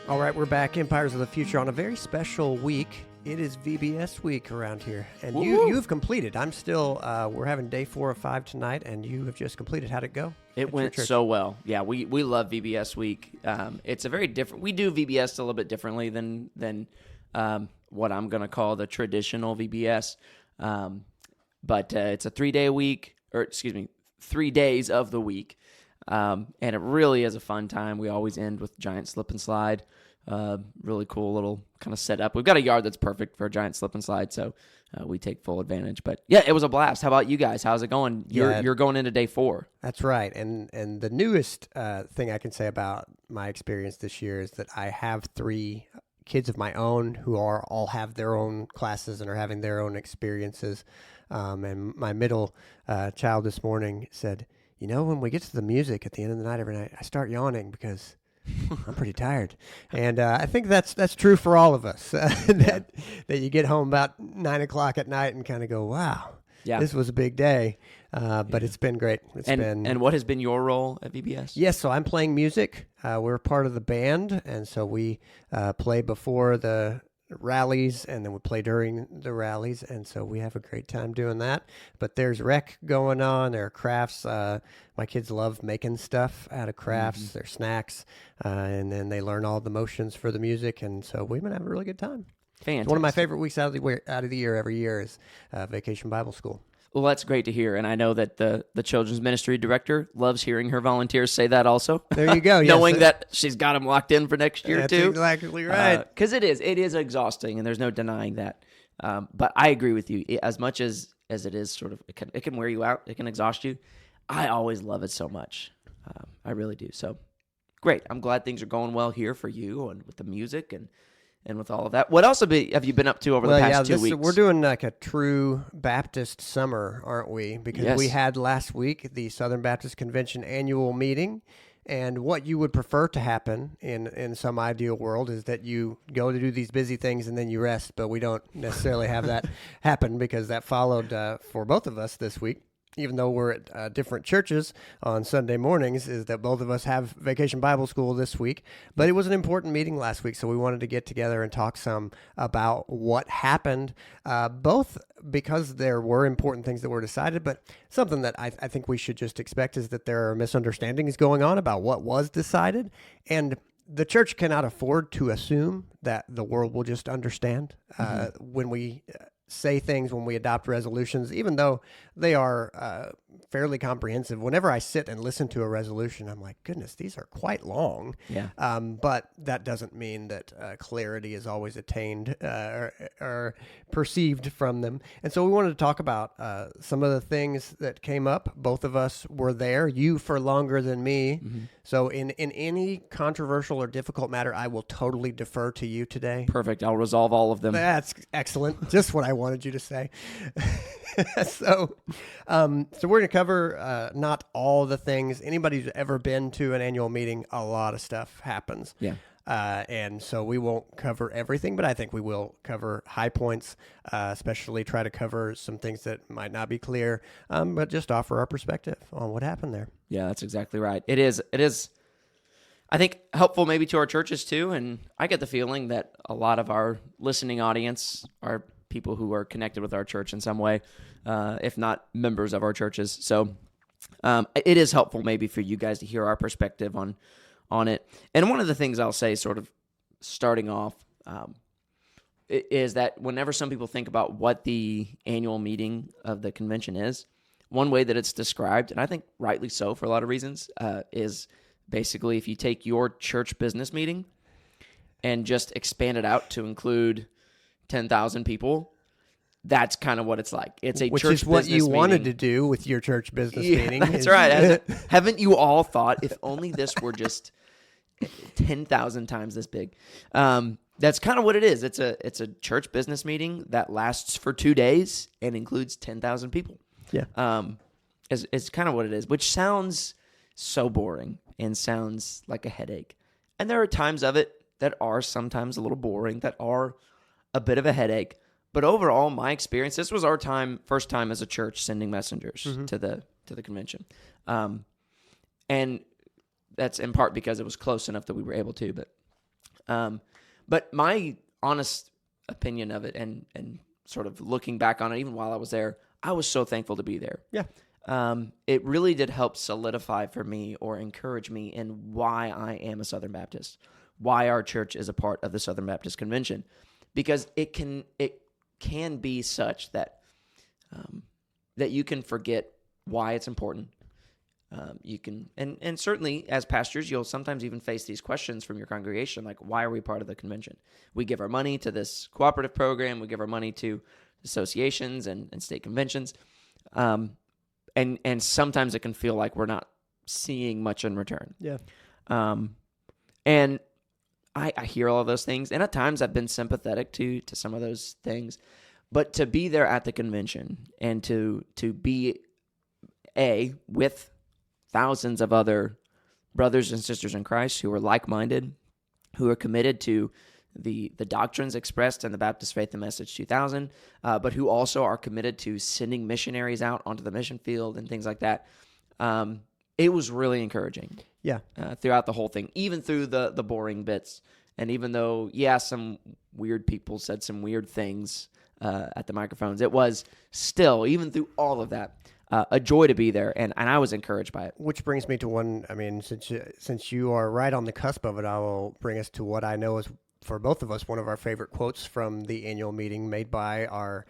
All right, we're back, Empires of the Future, on a very special week. It is VBS week around here, and you've completed. I'm still, we're having day 4 of 5 tonight, and you have just completed. How'd it go? It went so well. Yeah, we love VBS week. It's a very different, we do VBS a little bit differently than what I'm going to call the traditional VBS. But it's a 3-day week, 3 days of the week. And it really is a fun time. We always end with giant slip and slide. Really cool little kind of setup. We've got a yard that's perfect for a giant slip and slide, so we take full advantage. But yeah, it was a blast. How about you guys? How's it going? You're going into day 4. That's right. And the newest thing I can say about my experience this year is that I have 3 kids of my own who all have their own classes and are having their own experiences. And my middle child this morning said, "You know, when we get to the music at the end of the night every night, I start yawning because I'm pretty tired." And I think that's true for all of us, that you get home about 9 o'clock at night and kind of go, wow, this was a big day. But it's been great. And what has been your role at VBS? Yes, so I'm playing music. We're part of the band, and so we play before the rallies, and then we play during the rallies, and so we have a great time doing that. But there's rec going on, there are crafts. My kids love making stuff out of crafts. There's snacks, and then they learn all the motions for the music, and so we've been having a really good time. Fantastic. It's one of my favorite weeks out of the year every year is Vacation Bible School. Well, that's great to hear, and I know that the children's ministry director loves hearing her volunteers say that also. There you go. Knowing that she's got them locked in for next year, too. That's exactly right. Because it is exhausting, and there's no denying that. But I agree with you. As much as it is sort of, it can wear you out, it can exhaust you, I always love it so much. I really do. So, great. I'm glad things are going well here for you and with the music and with all of that. What else have you been up to over the past 2 weeks? We're doing like a true Baptist summer, aren't we? Because we had last week the Southern Baptist Convention annual meeting, and what you would prefer to happen in some ideal world is that you go to do these busy things and then you rest, but we don't necessarily have that happen because that followed for both of us this week. Even though we're at different churches on Sunday mornings, is that both of us have Vacation Bible School this week. But it was an important meeting last week, so we wanted to get together and talk some about what happened, both because there were important things that were decided, but something that I think we should just expect is that there are misunderstandings going on about what was decided, and the church cannot afford to assume that the world will just understand when we say things, when we adopt resolutions, even though they are fairly comprehensive. Whenever I sit and listen to a resolution, I'm like, goodness, these are quite long. Yeah. But that doesn't mean that clarity is always attained or perceived from them. And so we wanted to talk about some of the things that came up. Both of us were there, you for longer than me. So in any controversial or difficult matter, I will totally defer to you today. Perfect. I'll resolve all of them. That's excellent. Just what I wanted you to say. So we're going to cover not all the things. Anybody who's ever been to an annual meeting, a lot of stuff happens. Yeah. And so we won't cover everything, but I think we will cover high points, especially try to cover some things that might not be clear, but just offer our perspective on what happened there. Yeah, that's exactly right. It is, I think, helpful maybe to our churches too, and I get the feeling that a lot of our listening audience are people who are connected with our church in some way, if not members of our churches. So it is helpful maybe for you guys to hear our perspective on it. And one of the things I'll say sort of starting off is that whenever some people think about what the annual meeting of the convention is, one way that it's described, and I think rightly so for a lot of reasons, is basically if you take your church business meeting and just expand it out to include 10,000 people, that's kind of what it's like. It's a Which church is what business you meeting. Wanted to do with your church business meeting. That's right. Haven't you all thought, if only this were just 10,000 times this big? That's kind of what it is. It's a church business meeting that lasts for 2 days and includes 10,000 people. Yeah. It's kind of what it is, which sounds so boring and sounds like a headache. And there are times of it that are sometimes a little boring, that are a bit of a headache. But overall, my experience, this was our first time as a church sending messengers to the convention. And that's in part because it was close enough that we were able to. But But my honest opinion of it and sort of looking back on it, even while I was there, I was so thankful to be there. Yeah. It really did help solidify for me or encourage me in why I am a Southern Baptist, why our church is a part of the Southern Baptist Convention, because it can be such that that you can forget why it's important. You can, and certainly as pastors, you'll sometimes even face these questions from your congregation, like, why are we part of the convention? We give our money to this cooperative program. We give our money to associations and state conventions. And sometimes it can feel like we're not seeing much in return. Yeah. And I hear all of those things, and at times I've been sympathetic to some of those things. But to be there at the convention and to be with thousands of other brothers and sisters in Christ who are like-minded, who are committed to the doctrines expressed in the Baptist Faith and Message 2000, but who also are committed to sending missionaries out onto the mission field and things like that. It was really encouraging. Yeah. Throughout the whole thing, even through the boring bits. And even though, some weird people said some weird things at the microphones, it was still, even through all of that, a joy to be there, and I was encouraged by it. Which brings me to one, since you are right on the cusp of it, I will bring us to what I know is, for both of us, one of our favorite quotes from the annual meeting made by our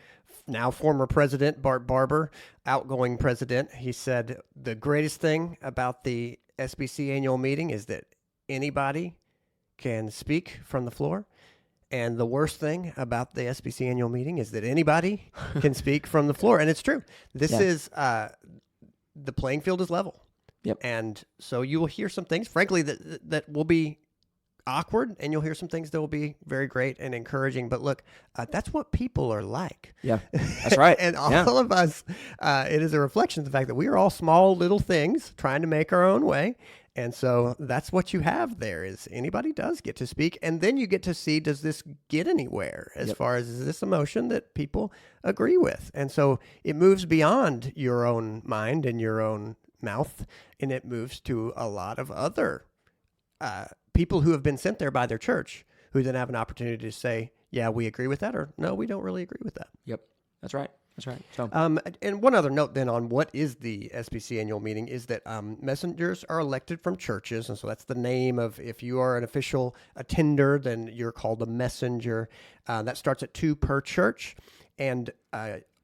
now former president, Bart Barber, outgoing president. He said, the greatest thing about the SBC annual meeting is that anybody can speak from the floor. And the worst thing about the SBC annual meeting is that anybody can speak from the floor. And it's true. This is, the playing field is level. Yep. And so you will hear some things, frankly, that will be awkward, and you'll hear some things that will be very great and encouraging. But look, that's what people are like. Yeah, that's right. And all of us, it is a reflection of the fact that we are all small little things trying to make our own way. And so that's what you have there, is anybody does get to speak. And then you get to see, does this get anywhere as far as, is this a motion that people agree with? And so it moves beyond your own mind and your own mouth, and it moves to a lot of other people who have been sent there by their church, who then have an opportunity to say, yeah, we agree with that, or no, we don't really agree with that. Yep, that's right. That's right. So, and one other note then on what is the SBC annual meeting is that messengers are elected from churches. And so that's the name of, if you are an official attender, then you're called a messenger. That starts at 2 per church. And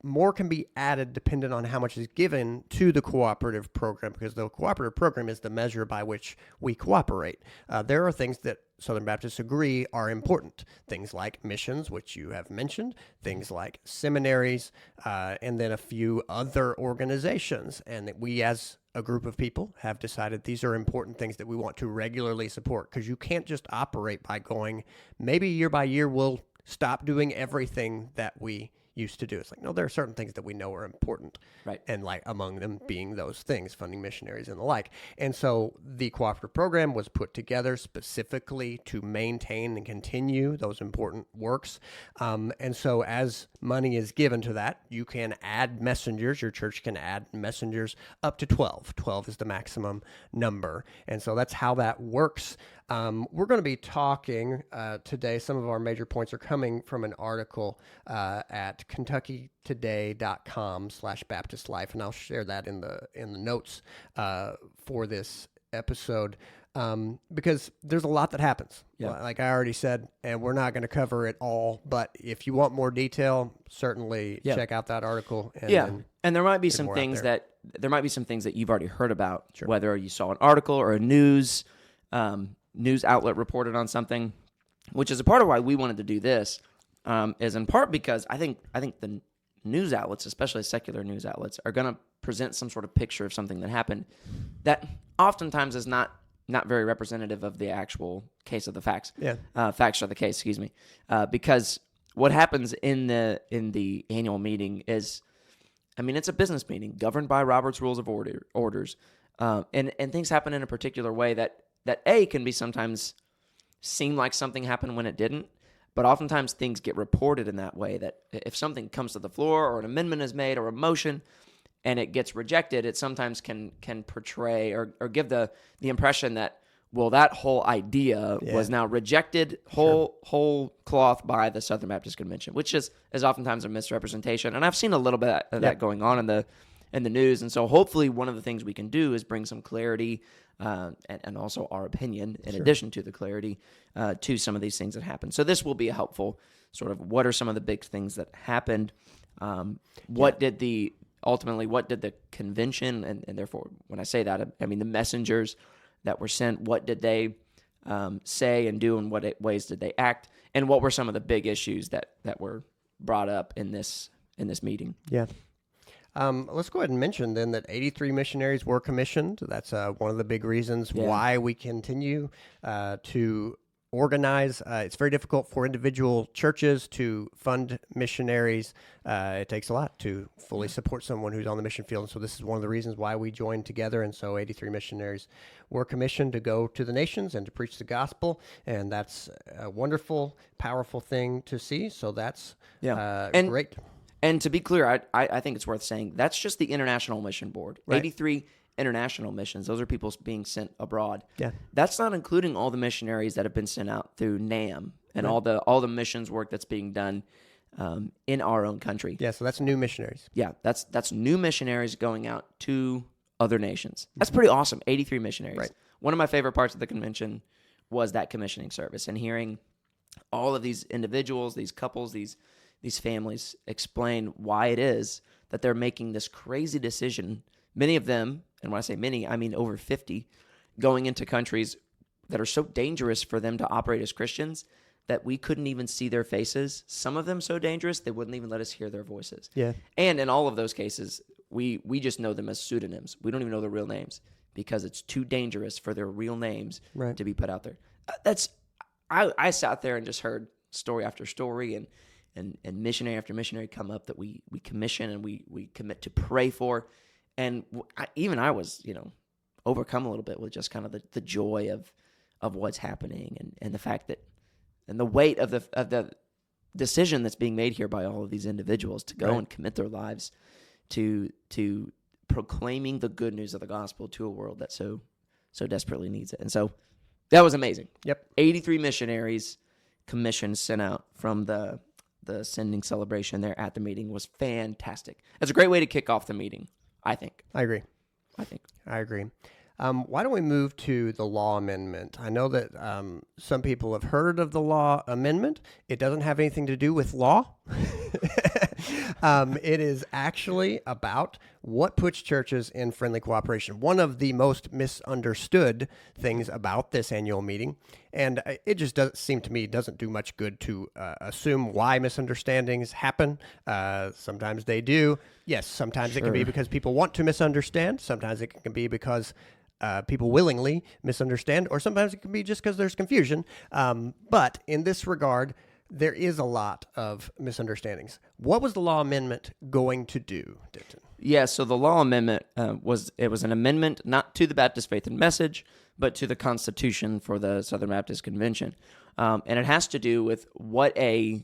more can be added depending on how much is given to the cooperative program, because the cooperative program is the measure by which we cooperate. There are things that Southern Baptists agree are important. Things like missions, which you have mentioned, things like seminaries, and then a few other organizations. And that we as a group of people have decided these are important things that we want to regularly support, because you can't just operate by going, maybe year by year we'll stop doing everything that we used to do. It's like, no, there are certain things that we know are important. Right. And like among them being those things, funding missionaries and the like. And so the cooperative program was put together specifically to maintain and continue those important works. And so as money is given to that, you can add messengers. Your church can add messengers up to 12. 12 is the maximum number. And so that's how that works. We're going to be talking today. Some of our major points are coming from an article at kentuckytoday.com/Baptist Life, and I'll share that in the notes for this episode, because there's a lot that happens. Yeah. Like I already said, and we're not going to cover it all. But if you want more detail, certainly check out that article. And and there might be some things that you've already heard about, whether you saw an article or a news outlet reported on something, which is a part of why we wanted to do this, is in part because I think the news outlets, especially secular news outlets, are going to present some sort of picture of something that happened that oftentimes is not very representative of the actual case of the facts. Facts are the case, excuse me. Because what happens in the annual meeting is, it's a business meeting governed by Robert's Rules of Orders, and things happen in a particular way that can be sometimes seem like something happened when it didn't, but oftentimes things get reported in that way, that if something comes to the floor or an amendment is made or a motion and it gets rejected, it sometimes can portray or give the impression that Well, that whole idea was now rejected whole cloth by the Southern Baptist Convention, which is oftentimes a misrepresentation. And I've seen a little bit of that going on in the news. And so hopefully one of the things we can do is bring some clarity and also our opinion in addition to the clarity to some of these things that happen. So this will be a helpful sort of what are some of the big things that happened? What did the convention, and therefore when I say that, I mean the messengers that were sent, what did they say and do, and what ways did they act, and what were some of the big issues that were brought up in this meeting? Yeah. Let's go ahead and mention then that 83 missionaries were commissioned. That's one of the big reasons why we continue to organize. It's very difficult for individual churches to fund missionaries. It takes a lot to fully support someone who's on the mission field. And so this is one of the reasons why we joined together. And so 83 missionaries were commissioned to go to the nations and to preach the gospel. And that's a wonderful, powerful thing to see. So that's great. And to be clear, I think it's worth saying that's just the International Mission Board. Right. 83 international missions. Those are people being sent abroad. Yeah. That's not including all the missionaries that have been sent out through NAM and all the missions work that's being done in our own country. Yeah, so that's new missionaries. Yeah, that's new missionaries going out to other nations. That's pretty awesome. 83 missionaries. Right. One of my favorite parts of the convention was that commissioning service and hearing all of these individuals, these couples, these families explain why it is that they're making this crazy decision. Many of them, and when I say many, I mean over 50, going into countries that are so dangerous for them to operate as Christians that we couldn't even see their faces. Some of them so dangerous, they wouldn't even let us hear their voices. Yeah. And in all of those cases, we just know them as pseudonyms. We don't even know their real names because it's too dangerous for their real names to be put out there. I sat there and just heard story after story and missionary after missionary come up that we commission and we commit to pray for. And I was, overcome a little bit with just kind of the joy of what's happening and the fact that, and the weight of the decision that's being made here by all of these individuals to go and commit their lives to proclaiming the good news of the gospel to a world that so desperately needs it. And so that was amazing. Yep. 83 missionaries commissioned sent out from the sending celebration there at the meeting was fantastic. That's a great way to kick off the meeting, I think. I agree. Why don't we move to the law amendment? I know that some people have heard of the law amendment. It doesn't have anything to do with law. It is actually about what puts churches in friendly cooperation. One of the most misunderstood things about this annual meeting, and it just doesn't seem to me doesn't do much good to assume why misunderstandings happen. Sometimes they do. Yes, sometimes it can be because people want to misunderstand. Sometimes it can be because people willingly misunderstand, or sometimes it can be just because there's confusion. But in this regard, there is a lot of misunderstandings. What was the law amendment going to do, Denton? Yeah, so the law amendment was an amendment not to the Baptist Faith and Message, but to the Constitution for the Southern Baptist Convention. And it has to do with what a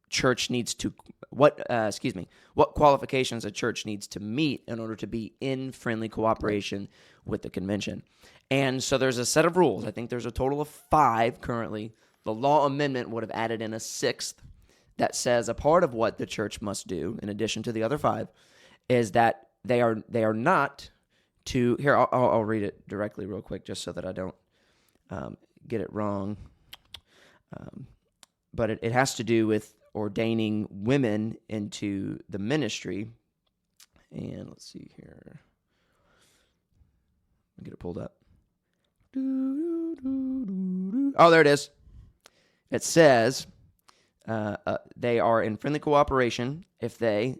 church needs to, what qualifications a church needs to meet in order to be in friendly cooperation with the convention. And so there's a set of rules. I think there's a total of 5 currently. The law amendment would have added in a 6th that says a part of what the church must do, in addition to the other 5, is that they are not to. Here, I'll read it directly real quick, just so that I don't get it wrong. But it has to do with ordaining women into the ministry. And let's see here. Let me get it pulled up. Oh, there it is. It says they are in friendly cooperation if they,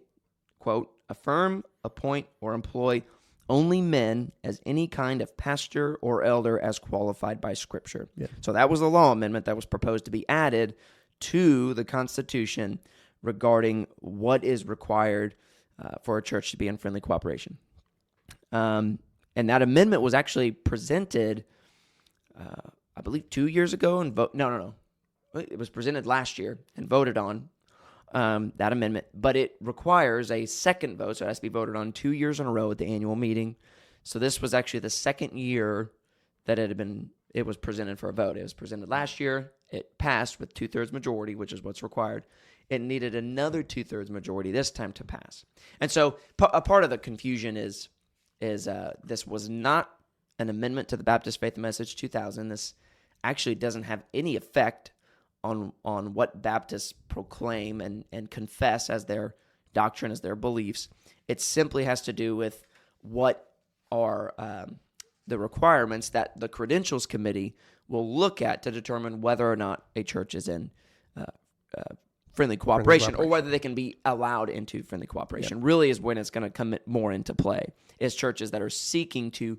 quote, affirm, appoint, or employ only men as any kind of pastor or elder as qualified by Scripture. Yeah. So that was the law amendment that was proposed to be added to the Constitution regarding what is required for a church to be in friendly cooperation. And that amendment was actually presented, I believe, 2 years ago. No. It was presented last year and voted on, that amendment. But it requires a second vote, so it has to be voted on 2 years in a row at the annual meeting. So this was actually the second year that it was presented for a vote. It was presented last year. It passed with 2/3 majority, which is what's required. It needed another 2/3 majority this time to pass. And so a part of the confusion is this was not an amendment to the Baptist Faith and Message 2000. This actually doesn't have any effect on what Baptists proclaim and confess as their doctrine, as their beliefs. It simply has to do with what are the requirements that the Credentials Committee will look at to determine whether or not a church is in friendly cooperation, or whether they can be allowed into friendly cooperation. Really is when it's going to come more into play, is churches that are seeking to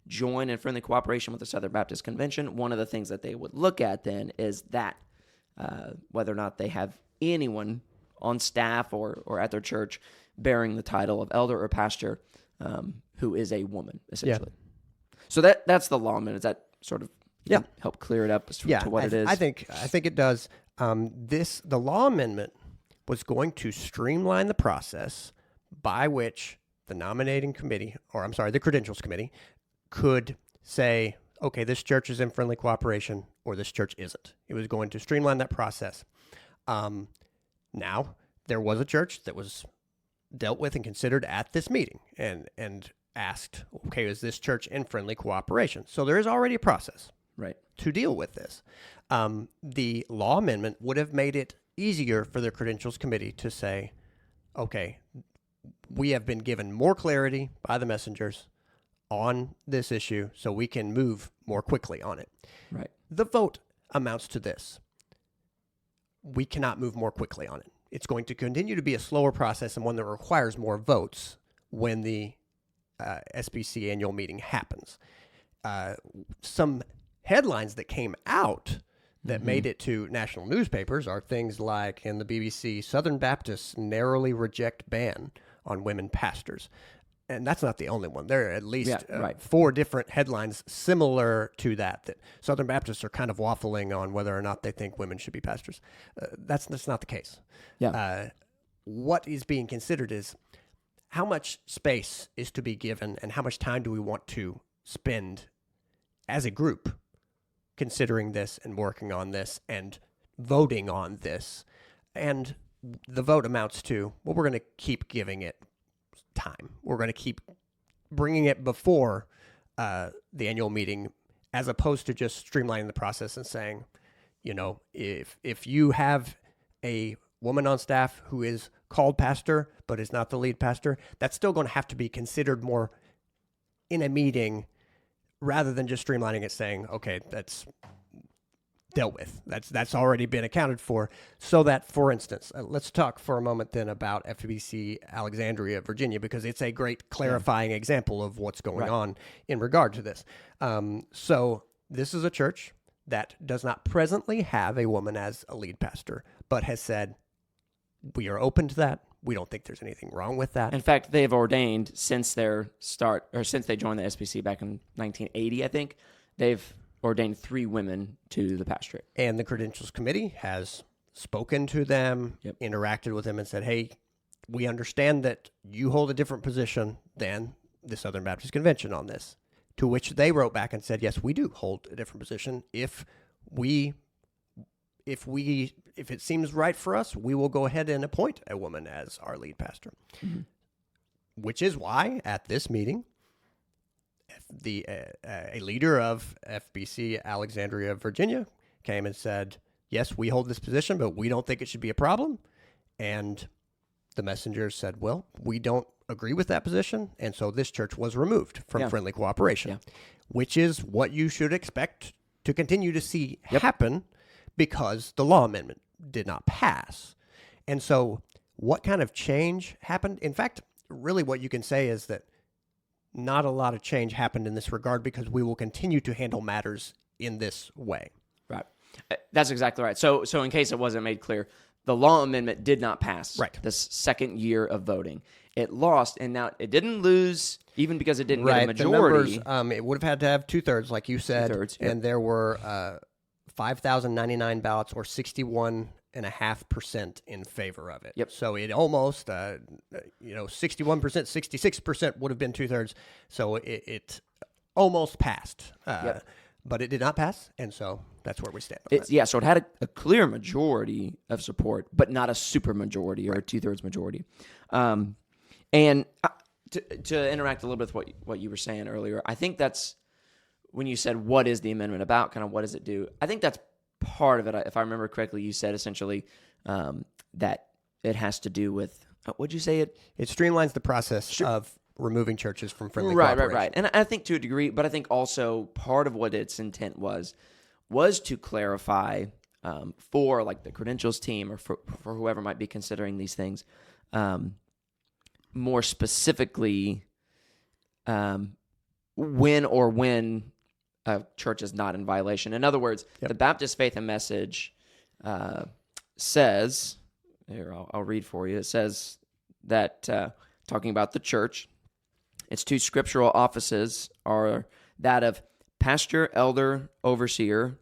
join in friendly cooperation with the Southern Baptist Convention. One of the things that they would look at then is that whether or not they have anyone on staff or at their church bearing the title of elder or pastor who is a woman, essentially. Yeah. So that's the law amendment. Does that sort of help clear it up as to what it is? I think it does. The law amendment was going to streamline the process by which the nominating committee, the Credentials Committee, could say, okay, this church is in friendly cooperation or this church isn't. It was going to streamline that process. Now, there was a church that was dealt with and considered at this meeting and asked, okay, is this church in friendly cooperation? So there is already a process to deal with this. The law amendment would have made it easier for the Credentials Committee to say, okay, we have been given more clarity by the messengers on this issue, so we can move more quickly on it. Right. The vote amounts to this. We cannot move more quickly on it. It's going to continue to be a slower process and one that requires more votes when the SBC annual meeting happens. Some headlines that came out that made it to national newspapers are things like in the BBC, Southern Baptists narrowly reject ban on women pastors. And that's not the only one. There are at least 4 different headlines similar to that Southern Baptists are kind of waffling on whether or not they think women should be pastors. That's not the case. Yeah. What is being considered is how much space is to be given and how much time do we want to spend as a group considering this and working on this and voting on this. And the vote amounts to, well, we're going to keep giving it time. We're going to keep bringing it before the annual meeting, as opposed to just streamlining the process and saying, if you have a woman on staff who is called pastor but is not the lead pastor, that's still going to have to be considered more in a meeting rather than just streamlining it, saying, okay, that's dealt with. That's already been accounted for. So that, for instance, let's talk for a moment then about FBC Alexandria, Virginia, because it's a great clarifying example of what's going on in regard to this. So this is a church that does not presently have a woman as a lead pastor, but has said, we are open to that. We don't think there's anything wrong with that. In fact, they've ordained since their start, or since they joined the SBC back in 1980, I think, they've ordained 3 women to the pastorate. And the Credentials Committee has spoken to them, interacted with them, and said, hey, we understand that you hold a different position than the Southern Baptist Convention on this. To which they wrote back and said, yes, we do hold a different position. If it seems right for us, we will go ahead and appoint a woman as our lead pastor. Mm-hmm. Which is why at this meeting, a leader of FBC Alexandria, Virginia, came and said, yes, we hold this position, but we don't think it should be a problem. And the messengers said, well, we don't agree with that position. And so this church was removed from friendly cooperation, which is what you should expect to continue to see happen because the law amendment did not pass. And so what kind of change happened? In fact, really what you can say is that not a lot of change happened in this regard because we will continue to handle matters in this way. Right. That's exactly right. So in case it wasn't made clear, the law amendment did not pass this second year of voting. It lost, and now it didn't lose even because it didn't get a majority. The numbers, it would have had to have 2/3, like you said, and there were 5,099 ballots, or 61.5% in favor of it. Yep. So it almost, 61%, 66% would have been 2/3. So it almost passed. But it did not pass, and so that's where we stand on that. Yeah, so it had a clear majority of support, but not a super majority or a 2/3 majority. And to interact a little bit with what you were saying earlier, I think that's when you said, what is the amendment about, kind of what does it do? I think that's part of it. If I remember correctly, you said essentially that it has to do with, what'd you say? It streamlines the process of removing churches from friendly cooperation. Right. And I think to a degree, but I think also part of what its intent was to clarify for like the credentials team or for whoever might be considering these things, more specifically when a church is not in violation. In other words, the Baptist Faith and Message says, here, I'll read for you. It says that, talking about the church, its two scriptural offices are that of pastor, elder, overseer,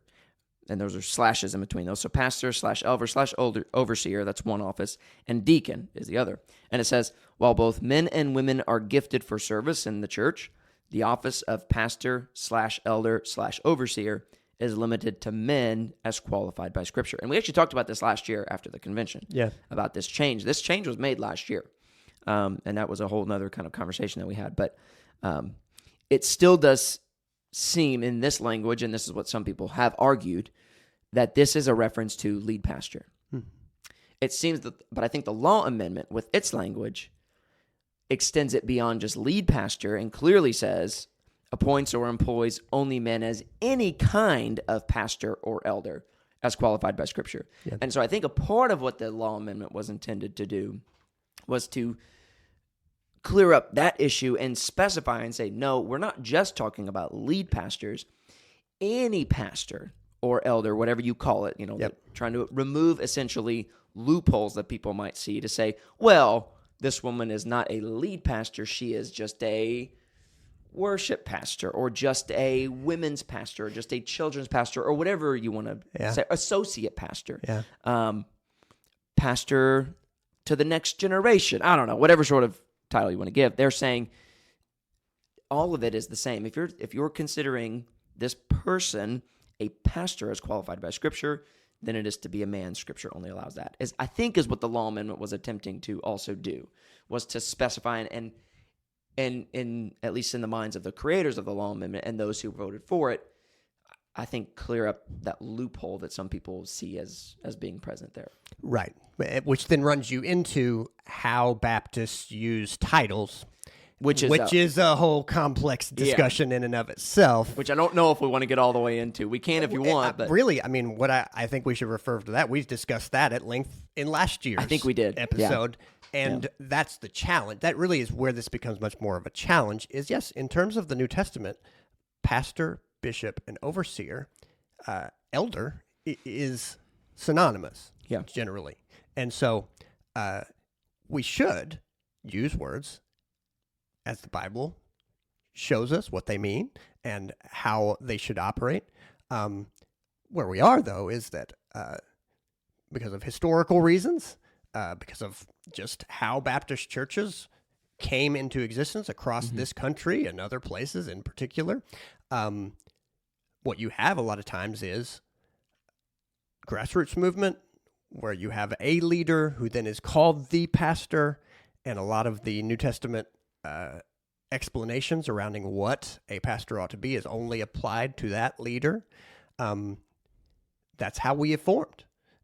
and those are slashes in between those. So pastor /elder / overseer, that's one office, and deacon is the other. And it says, while both men and women are gifted for service in the church, the office of pastor /elder / overseer is limited to men as qualified by Scripture. And we actually talked about this last year after the convention, about this change. This change was made last year. And that was a whole other kind of conversation that we had. But it still does seem in this language, and this is what some people have argued, that this is a reference to lead pastor. It seems that, but I think the law amendment with its language extends it beyond just lead pastor and clearly says appoints or employs only men as any kind of pastor or elder as qualified by Scripture. And so I think a part of what the law amendment was intended to do was to clear up that issue and specify and say, no, we're not just talking about lead pastors. Any pastor or elder, whatever you call it, trying to remove essentially loopholes that people might see to say, well, this woman is not a lead pastor. She is just a worship pastor or just a women's pastor or just a children's pastor or whatever you want to say, associate pastor, pastor to the next generation. I don't know, whatever sort of title you want to give. They're saying all of it is the same. If you're considering this person a pastor as qualified by Scripture, then it is to be a man. Scripture only allows that. I think is what the law amendment was attempting to also do, was to specify and in at least in the minds of the creators of the law amendment and those who voted for it, I think clear up that loophole that some people see as being present there. Right. Which then runs you into how Baptists use titles, which is a whole complex discussion in and of itself. Which I don't know if we want to get all the way into. We can if you want. But really, I mean, what I think we should refer to that. We've discussed that at length in last year's episode. And that's the challenge. That really is where this becomes much more of a challenge is, yes, in terms of the New Testament, pastor, bishop, and overseer, elder is synonymous generally. And so we should use words as the Bible shows us what they mean and how they should operate. Where we are, though, is that because of historical reasons, because of just how Baptist churches came into existence across this country and other places in particular, what you have a lot of times is grassroots movement where you have a leader who then is called the pastor, and a lot of the New Testament explanations surrounding what a pastor ought to be is only applied to that leader. That's how we have formed.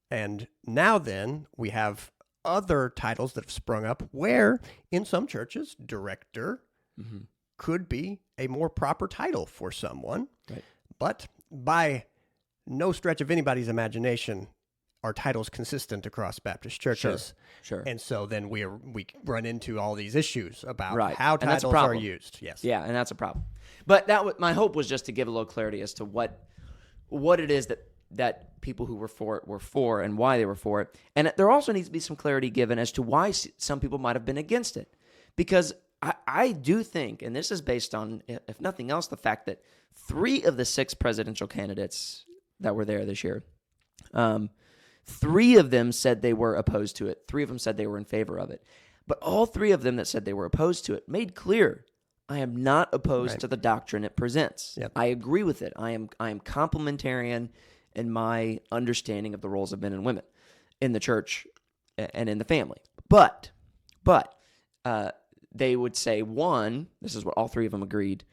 And now then we have other titles that have sprung up where in some churches, director could be a more proper title for someone. Right. But by no stretch of anybody's imagination are titles consistent across Baptist churches. Sure. And so then we run into all these issues about how titles are used. Yes. Yeah, and that's a problem. But my hope was just to give a little clarity as to what it is that people who were for and why they were for it. And there also needs to be some clarity given as to why some people might have been against it. Because I do think, and this is based on, if nothing else, the fact that 3 of the 6 presidential candidates that were there this year, 3 of them said they were opposed to it. 3 of them said they were in favor of it. But all 3 of them that said they were opposed to it made clear, I am not opposed to the doctrine it presents. Yep. I agree with it. I am complementarian in my understanding of the roles of men and women in the church and in the family. But they would say, one, this is what all three of them agreed,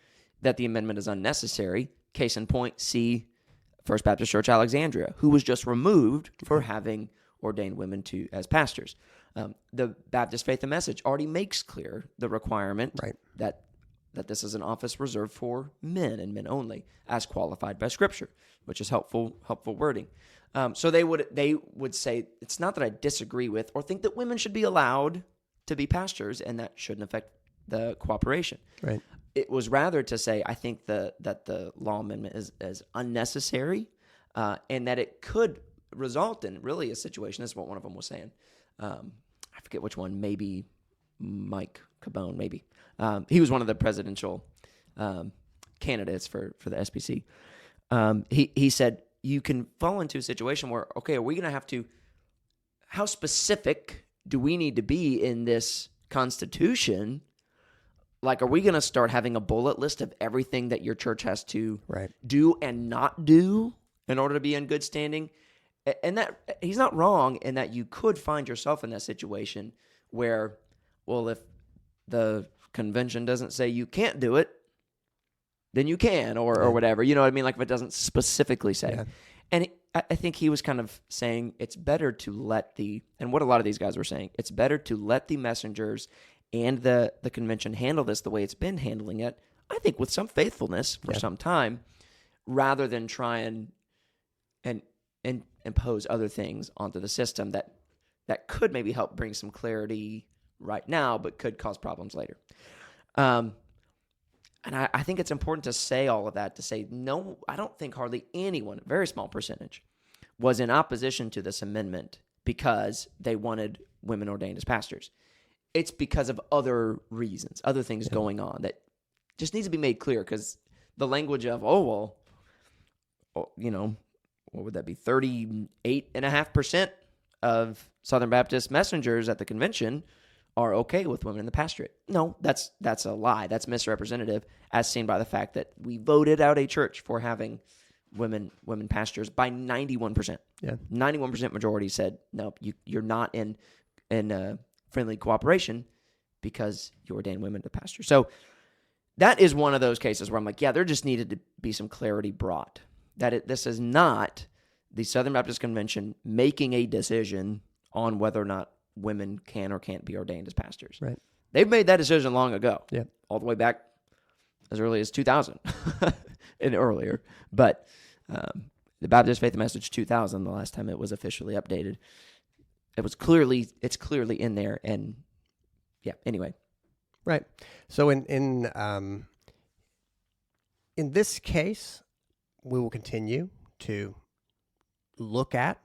that the amendment is unnecessary. Case in point, see First Baptist Church Alexandria, who was just removed for having ordained women as pastors. The Baptist Faith and Message already makes clear the requirement that this is an office reserved for men and men only, as qualified by Scripture, which is helpful wording. So they would say, it's not that I disagree with or think that women should be allowed to be pastors, and that shouldn't affect the cooperation. Right. It was rather to say, I think that the law amendment is unnecessary, and that it could result in really a situation. This is what one of them was saying. I forget which one. Maybe Mike Cabone. Maybe he was one of the presidential candidates for the SBC. He said you can fall into a situation where, okay, are we going to have to? How specific do we need to be in this Constitution? Like, are we going to start having a bullet list of everything that your church has to do and not do in order to be in good standing? And that he's not wrong in that you could find yourself in that situation where, well, if the convention doesn't say you can't do it, then you can, or whatever. You know what I mean? Like if it doesn't specifically say. Yeah. And I think he was kind of saying it's better to and what a lot of these guys were saying, it's better to let the messengers and the convention handle this the way it's been handling it, I think with some faithfulness for some time, rather than try and impose other things onto the system that could maybe help bring some clarity right now, but could cause problems later. And I think it's important to say all of that, to say, no, I don't think hardly anyone, a very small percentage, was in opposition to this amendment because they wanted women ordained as pastors. It's because of other reasons, other things going on that just needs to be made clear, because the language of, what would that be? 38.5% of Southern Baptist messengers at the convention are okay with women in the pastorate. No, that's a lie. That's misrepresentative, as seen by the fact that we voted out a church for having women pastors by 91%. Yeah, 91% majority said no. You're not in friendly cooperation because you ordain women to pastor. So that is one of those cases where I'm like, there just needed to be some clarity brought. This is not the Southern Baptist Convention making a decision on whether or not women can or can't be ordained as pastors. Right. They've made that decision long ago. Yeah. All the way back as early as 2000 and earlier. But the Baptist Faith and Message 2000, the last time it was officially updated, it's clearly in there. And anyway. Right. So in this case, we will continue to look at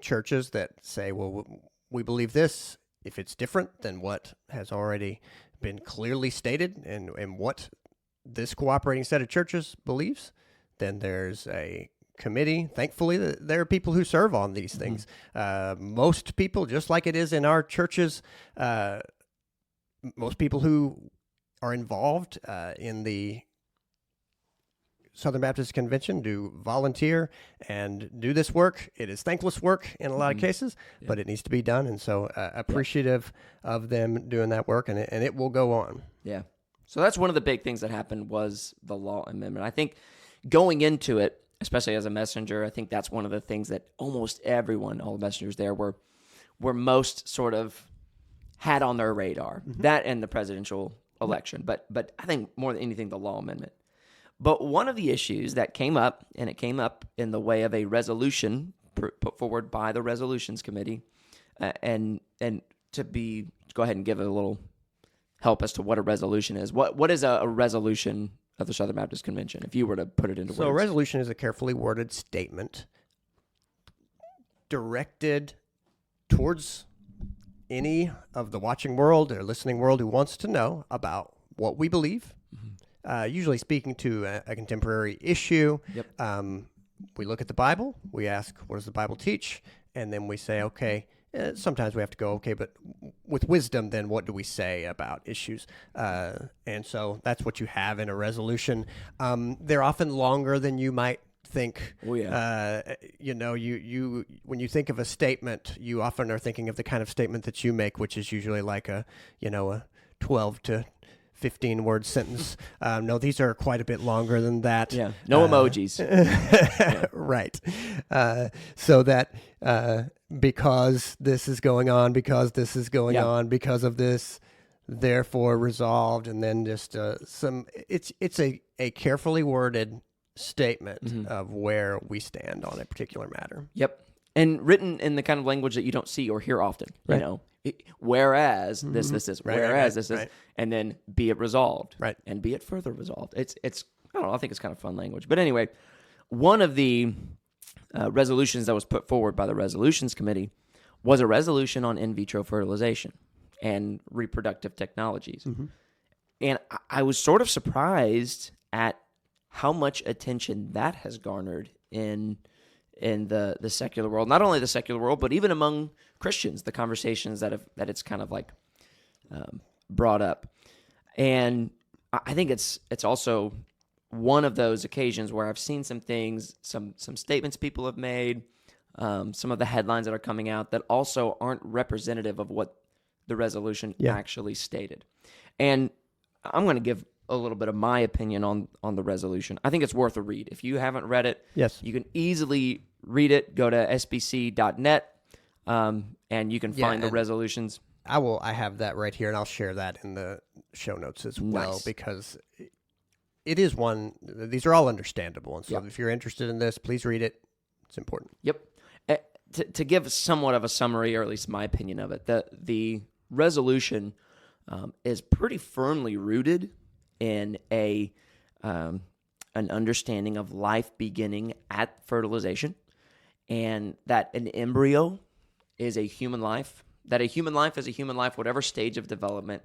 churches that say, well, we believe this. If it's different than what has already been clearly stated and what this cooperating set of churches believes, then there's a committee. Thankfully, there are people who serve on these things. Most people, just like it is in our churches, most people who are involved in the Southern Baptist Convention do volunteer and do this work. It is thankless work in a lot of cases, but it needs to be done. And so appreciative of them doing that work, and it will go on. Yeah. So that's one of the big things that happened was the law amendment. I think going into it, especially as a messenger, I think that's one of the things that almost everyone, all the messengers there were most sort of had on their radar, that and the presidential election. But I think more than anything, the law amendment. But one of the issues that came up, and it came up in the way of a resolution put forward by the Resolutions Committee, and to go ahead and give it a little help as to what a resolution is. What is a resolution of the Southern Baptist Convention, if you were to put it into words? So a resolution is a carefully worded statement directed towards any of the watching world or listening world who wants to know about what we believe. Usually speaking to a contemporary issue. Yep. We look at the Bible, we ask, what does the Bible teach? And then we say, okay, sometimes we have to go, okay, but with wisdom, then what do we say about issues? And so that's what you have in a resolution. They're often longer than you might think. Oh, yeah. You when you think of a statement, you often are thinking of the kind of statement that you make, which is usually like a 12 to 15 word sentence. No, these are quite a bit longer than that. Yeah. No emojis. Yeah. Right. So that because this is going on, because this is going on, because of this, therefore resolved, and then just it's a carefully worded statement of where we stand on a particular matter. Yep. And written in the kind of language that you don't see or hear often, whereas this, whereas this is, and then be it resolved, and be it further resolved. It's I don't know, I think it's kind of fun language. But anyway, one of the resolutions that was put forward by the Resolutions Committee was a resolution on in vitro fertilization and reproductive technologies. And I was sort of surprised at how much attention that has garnered in the secular world. Not only the secular world, but even among Christians, the conversations that it's kind of like brought up. And I think it's also one of those occasions where I've seen some things, some statements people have made, some of the headlines that are coming out that also aren't representative of what the resolution actually stated. And I'm going to give a little bit of my opinion on the resolution. I think it's worth a read. If you haven't read it, you can easily read it. Go to sbc.net, and you can find the resolutions. I have that right here, and I'll share that in the show notes as well, because it is one. These are all understandable, and so if you're interested in this, please read it. It's important. Yep. To give somewhat of a summary, or at least my opinion of it, the resolution is pretty firmly rooted in an understanding of life beginning at fertilization, and that an embryo is a human life, that a human life is a human life, whatever stage of development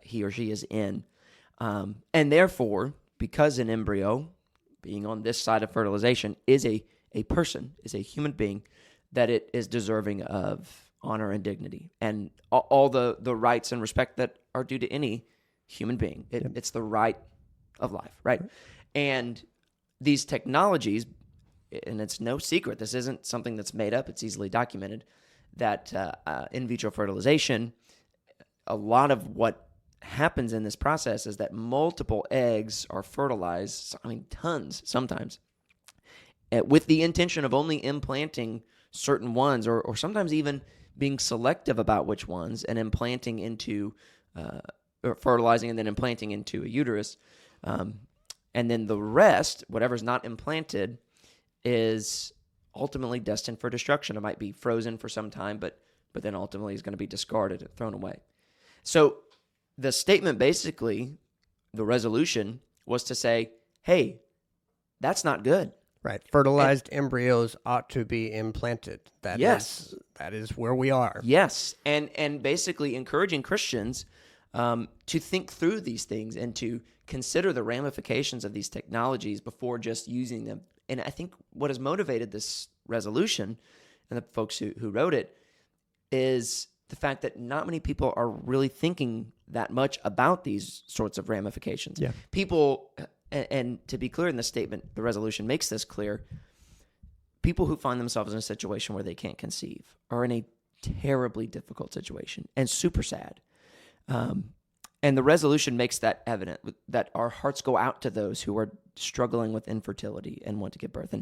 he or she is in. And therefore, because an embryo, being on this side of fertilization, is a person, is a human being, that it is deserving of honor and dignity, and all the rights and respect that are due to any human being. It's the right of life, right? And these technologies, and it's no secret, this isn't something that's made up, it's easily documented, that in vitro fertilization, a lot of what happens in this process is that multiple eggs are fertilized, tons sometimes, with the intention of only implanting certain ones, or sometimes even being selective about which ones, and implanting into or fertilizing and then implanting into a uterus. And then the rest, whatever's not implanted, is ultimately destined for destruction. It might be frozen for some time, but then ultimately is going to be discarded and thrown away. So the statement, basically, the resolution, was to say, hey, that's not good. Right. Fertilized embryos ought to be implanted. That is where we are. Yes. And basically encouraging Christians to think through these things and to consider the ramifications of these technologies before just using them. And I think what has motivated this resolution, and the folks who wrote it, is the fact that not many people are really thinking that much about these sorts of ramifications. Yeah. People, and to be clear in the statement, the resolution makes this clear, people who find themselves in a situation where they can't conceive are in a terribly difficult situation and super sad. And the resolution makes that evident, that our hearts go out to those who are struggling with infertility and want to give birth.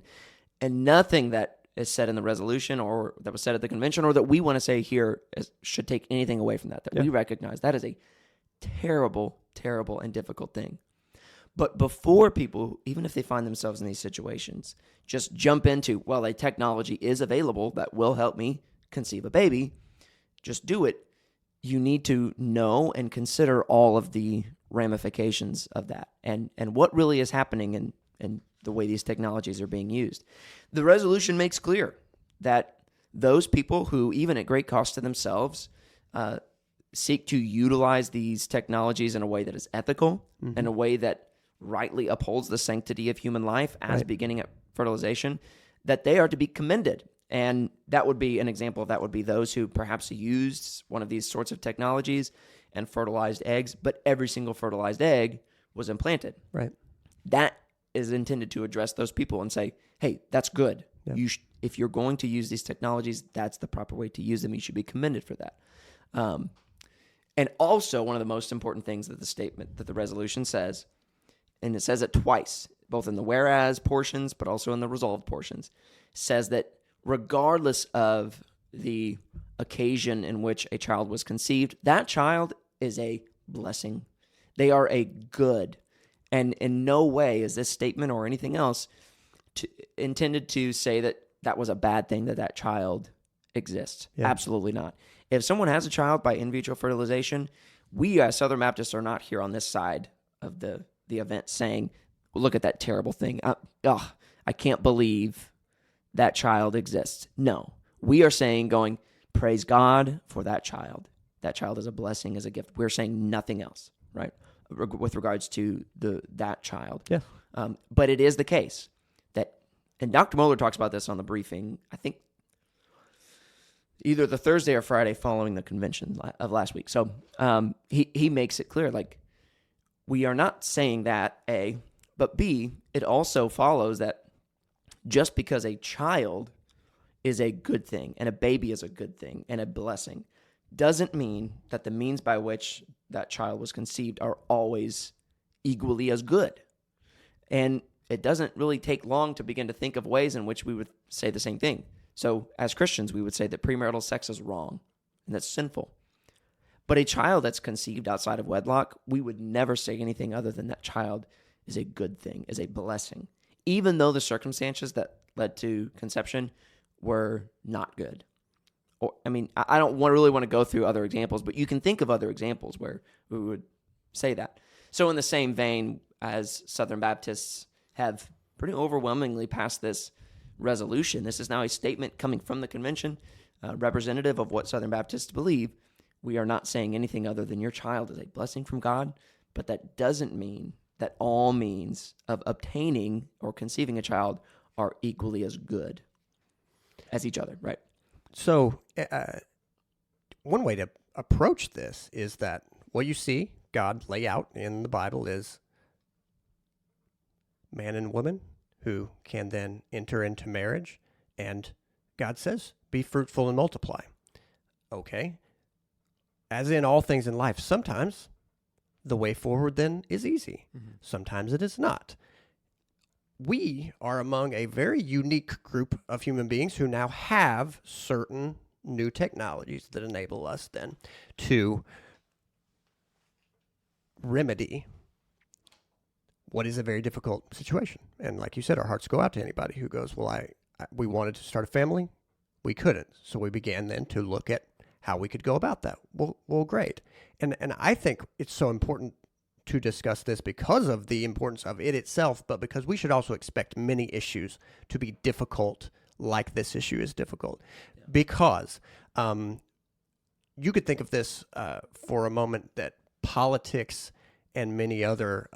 And nothing that is said in the resolution, or that was said at the convention, or that we want to say here should take anything away from that. We recognize that is a terrible, terrible, and difficult thing. But before people, even if they find themselves in these situations, just jump into, well, a technology is available that will help me conceive a baby, just do it. You need to know and consider all of the ramifications of that, and what really is happening in the way these technologies are being used. The resolution makes clear that those people who, even at great cost to themselves, seek to utilize these technologies in a way that is ethical, in a way that rightly upholds the sanctity of human life as beginning at fertilization, that they are to be commended And that would be an example of that would be those who perhaps used one of these sorts of technologies and fertilized eggs, but every single fertilized egg was implanted. Right. That is intended to address those people and say, hey, that's good. Yeah. If you're going to use these technologies, that's the proper way to use them. You should be commended for that. And also, one of the most important things that the statement, that the resolution says, and it says it twice, both in the whereas portions, but also in the resolved portions, says that regardless of the occasion in which a child was conceived, that child is a blessing. They are a good. And in no way is this statement or anything else intended to say that that was a bad thing that child exists. Yeah. Absolutely not. If someone has a child by in vitro fertilization, we as Southern Baptists are not here on this side of the event saying, look at that terrible thing. I can't believe that child exists. No. We are saying, going, praise God for that child. That child is a blessing, is a gift. We're saying nothing else, right, with regards to that child. Yeah. But it is the case that, and Dr. Moeller talks about this on the briefing, I think either the Thursday or Friday following the convention of last week. So he makes it clear, like, we are not saying that, A, but B, it also follows that just because a child is a good thing and a baby is a good thing and a blessing doesn't mean that the means by which that child was conceived are always equally as good. And it doesn't really take long to begin to think of ways in which we would say the same thing. So as Christians, we would say that premarital sex is wrong and that's sinful. But a child that's conceived outside of wedlock, we would never say anything other than that child is a good thing, is a blessing, even though the circumstances that led to conception were not good. Or, I mean, I don't really want to go through other examples, but you can think of other examples where we would say that. So in the same vein, as Southern Baptists have pretty overwhelmingly passed this resolution, this is now a statement coming from the convention, representative of what Southern Baptists believe. We are not saying anything other than your child is a blessing from God, but that doesn't mean that all means of obtaining or conceiving a child are equally as good as each other, right? So one way to approach this is that what you see God lay out in the Bible is man and woman who can then enter into marriage, and God says, be fruitful and multiply. Okay. As in all things in life, sometimes the way forward then is easy. Mm-hmm. Sometimes it is not. We are among a very unique group of human beings who now have certain new technologies that enable us then to remedy what is a very difficult situation. And like you said, our hearts go out to anybody who goes, well, we wanted to start a family. We couldn't. So we began then to look at how we could go about that. Well, great. And I think it's so important to discuss this because of the importance of it itself, but because we should also expect many issues to be difficult like this issue is difficult. Yeah. Because you could think of this for a moment that politics and many other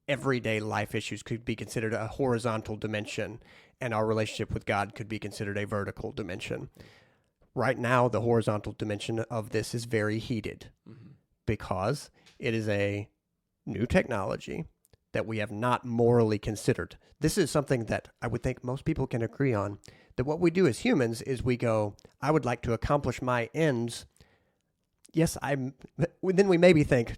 everyday life issues could be considered a horizontal dimension, and our relationship with God could be considered a vertical dimension. Right now, the horizontal dimension of this is very heated because it is a new technology that we have not morally considered. This is something that I would think most people can agree on, that what we do as humans is we go, I would like to accomplish my ends. Yes, then we maybe think,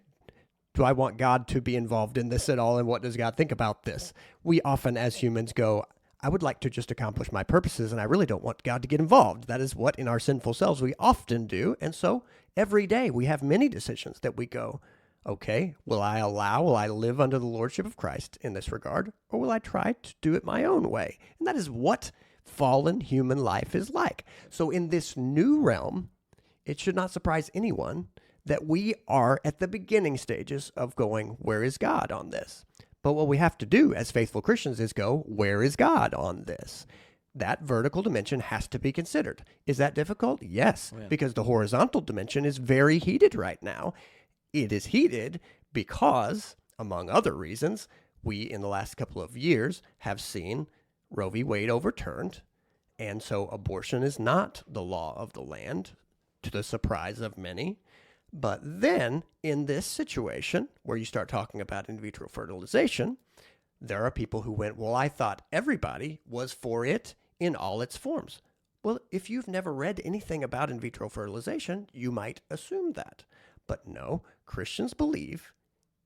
do I want God to be involved in this at all? And what does God think about this? We often, as humans, go, I would like to just accomplish my purposes, and I really don't want God to get involved. That is what in our sinful selves we often do. And so every day we have many decisions that we go, okay, will I live under the lordship of Christ in this regard, or will I try to do it my own way? And that is what fallen human life is like. So in this new realm, it should not surprise anyone that we are at the beginning stages of going, where is God on this? But what we have to do as faithful Christians is go, where is God on this? That vertical dimension has to be considered. Is that difficult? Yes, because the horizontal dimension is very heated right now. It is heated because, among other reasons, we in the last couple of years have seen Roe v. Wade overturned, and so abortion is not the law of the land, to the surprise of many. But then, in this situation, where you start talking about in vitro fertilization, there are people who went, well, I thought everybody was for it in all its forms. Well, if you've never read anything about in vitro fertilization, you might assume that. But no, Christians believe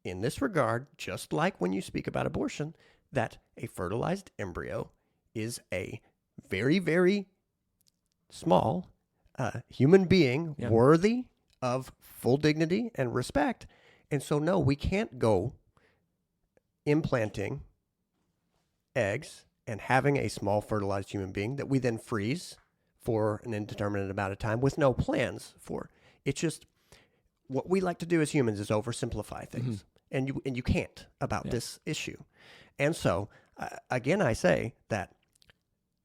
in this regard, just like when you speak about abortion, that a fertilized embryo is a very, very small human being worthy of full dignity and respect. And so, no, we can't go implanting eggs and having a small fertilized human being that we then freeze for an indeterminate amount of time with no plans for. It's just what we like to do as humans is oversimplify things. And you can't about this issue. And so, again, I say that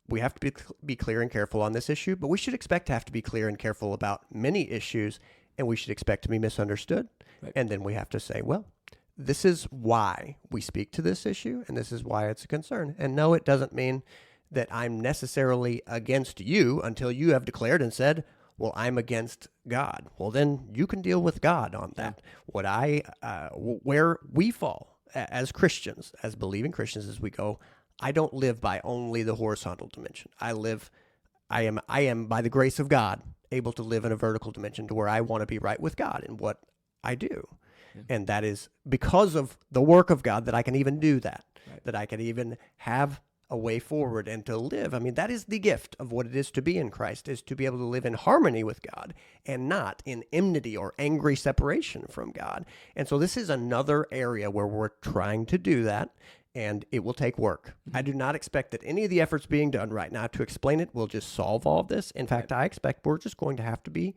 we have to be clear and careful on this issue, but we should expect to have to be clear and careful about many issues, and we should expect to be misunderstood. Right. And then we have to say, well, this is why we speak to this issue, and this is why it's a concern. And no, it doesn't mean that I'm necessarily against you until you have declared and said, well, I'm against God. Well, then you can deal with God on that. Where we fall as Christians, as believing Christians, as we go, I don't live by only the horizontal dimension. I am by the grace of God able to live in a vertical dimension to where I want to be right with God in what I do. Yeah. And that is because of the work of God that I can even do that, that I can even have a way forward and to live. I mean, that is the gift of what it is to be in Christ, is to be able to live in harmony with God and not in enmity or angry separation from God. And so this is another area where we're trying to do that, and it will take work. I do not expect that any of the efforts being done right now to explain it will just solve all of this. In fact, I expect we're just going to have to be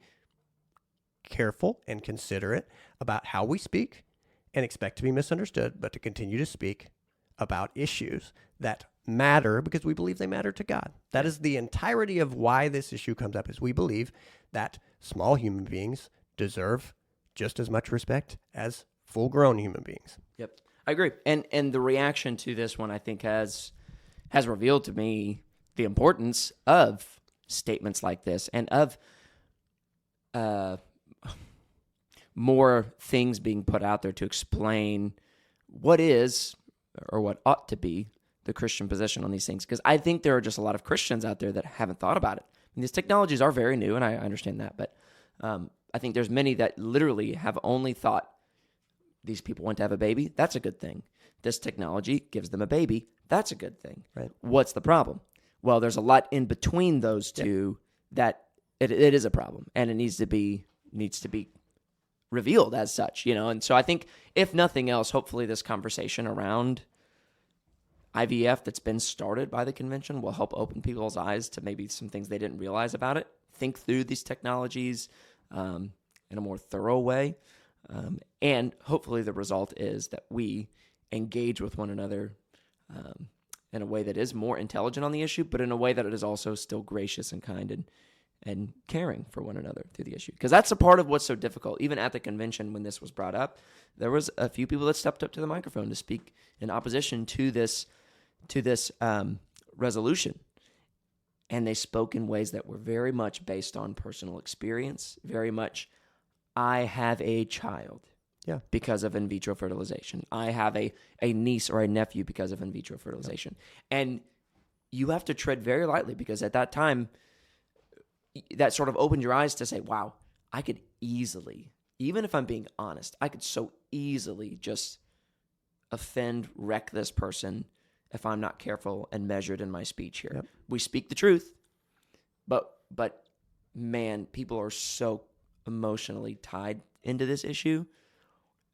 careful and considerate about how we speak and expect to be misunderstood, but to continue to speak about issues that matter because we believe they matter to God. That is the entirety of why this issue comes up, is we believe that small human beings deserve just as much respect as full-grown human beings. Yep, I agree. And the reaction to this one, I think, has revealed to me the importance of statements like this and of more things being put out there to explain what is or what ought to be the Christian position on these things. Because I think there are just a lot of Christians out there that haven't thought about it. And these technologies are very new, and I understand that. But I think there's many that literally have only thought, these people want to have a baby. That's a good thing. This technology gives them a baby. That's a good thing. Right. What's the problem? Well, there's a lot in between those two that it is a problem, and it needs to be revealed as such, you know. And so I think, if nothing else, hopefully this conversation around IVF that's been started by the convention will help open people's eyes to maybe some things they didn't realize about it, think through these technologies in a more thorough way. And hopefully the result is that we engage with one another in a way that is more intelligent on the issue, but in a way that it is also still gracious and kind and caring for one another through the issue. Because that's a part of what's so difficult. Even at the convention when this was brought up, there was a few people that stepped up to the microphone to speak in opposition to this resolution. And they spoke in ways that were very much based on personal experience, very much, I have a child because of in vitro fertilization. I have a niece or a nephew because of in vitro fertilization. And you have to tread very lightly, because at that time, that sort of opened your eyes to say, wow, I could easily, even if I'm being honest, I could so easily just wreck this person if I'm not careful and measured in my speech here. Yep. We speak the truth, but man, people are so emotionally tied into this issue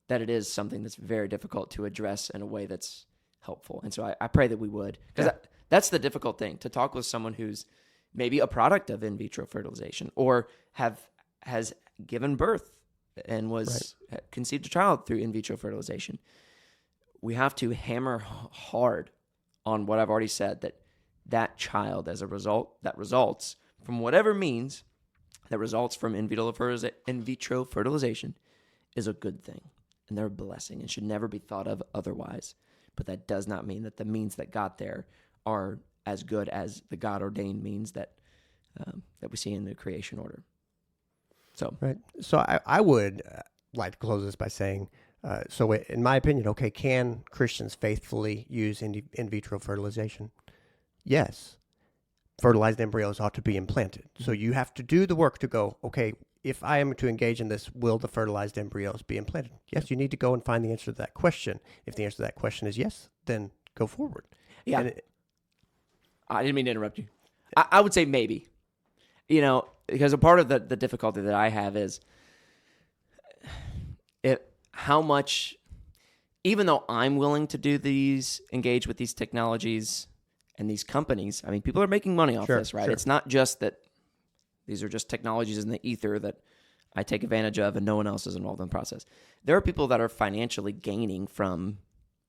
that it is something that's very difficult to address in a way that's helpful. And so I pray that we would, because that's the difficult thing, to talk with someone who's maybe a product of in vitro fertilization or has given birth and was conceived a child through in vitro fertilization. We have to hammer hard on what I've already said, that child, as a result, that results from whatever means that results from in vitro fertilization, is a good thing, and they're a blessing and should never be thought of otherwise. But that does not mean that the means that got there are as good as the God-ordained means that we see in the creation order. So, right. So I would like to close this by saying, so in my opinion, okay, can Christians faithfully use in vitro fertilization? Yes. Fertilized embryos ought to be implanted. So you have to do the work to go, okay, if I am to engage in this, will the fertilized embryos be implanted? Yes, you need to go and find the answer to that question. If the answer to that question is yes, then go forward. Yeah. I didn't mean to interrupt you. I would say maybe. Because a part of the difficulty that I have is how much, even though I'm willing to engage with these technologies and these companies, I mean, people are making money off this, right? Sure. It's not just that these are just technologies in the ether that I take advantage of and no one else is involved in the process. There are people that are financially gaining from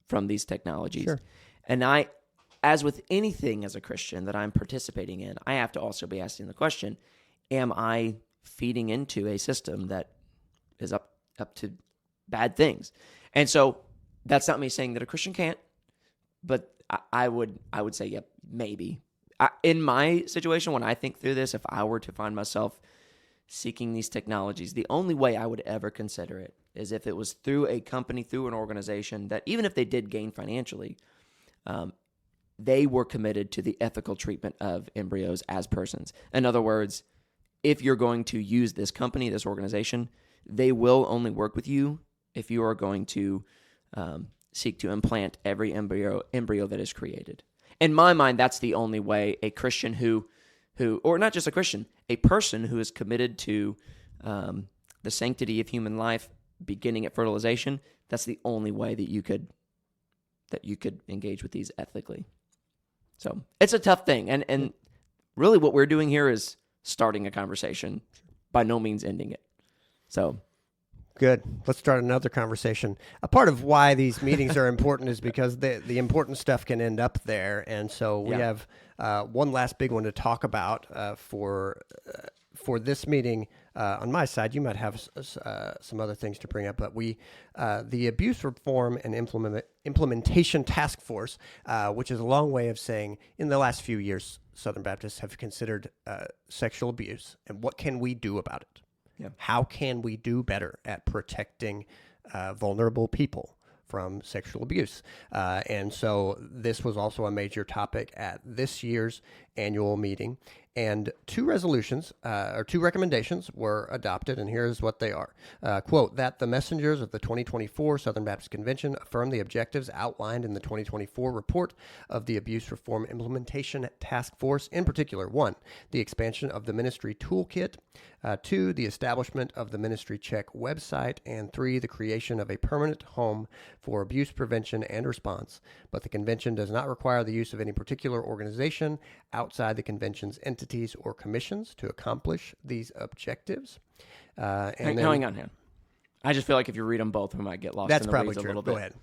these technologies. Sure. And as with anything as a Christian that I'm participating in, I have to also be asking the question, am I feeding into a system that is up to bad things? And so that's not me saying that a Christian can't, but I would say, yep, maybe. In my situation, when I think through this, if I were to find myself seeking these technologies, the only way I would ever consider it is if it was through a company, through an organization that even if they did gain financially, they were committed to the ethical treatment of embryos as persons. In other words, if you're going to use this company, this organization, they will only work with you if you are going to seek to implant every embryo that is created. In my mind, that's the only way a Christian who, or not just a Christian, a person who is committed to the sanctity of human life, beginning at fertilization, that's the only way that you could engage with these ethically. So it's a tough thing. And really what we're doing here is starting a conversation, by no means ending it. So good. Let's start another conversation. A part of why these meetings are important is because the important stuff can end up there. And so we have one last big one to talk about for this meeting. On my side, you might have some other things to bring up, but the Abuse Reform and Implementation Task Force, which is a long way of saying in the last few years, Southern Baptists have considered sexual abuse and what can we do about it? Yeah. How can we do better at protecting vulnerable people from sexual abuse? And so this was also a major topic at this year's annual meeting. And two recommendations were adopted, and here's what they are. Quote, that the messengers of the 2024 Southern Baptist Convention affirm the objectives outlined in the 2024 report of the Abuse Reform Implementation Task Force, in particular, 1, the expansion of the ministry toolkit, 2, the establishment of the Ministry Check website, and 3, the creation of a permanent home for abuse prevention and response. But the convention does not require the use of any particular organization outside the convention's entities or commissions to accomplish these objectives. Hang on. I just feel like if you read them both, we might get lost in the weeds a little bit. Go ahead.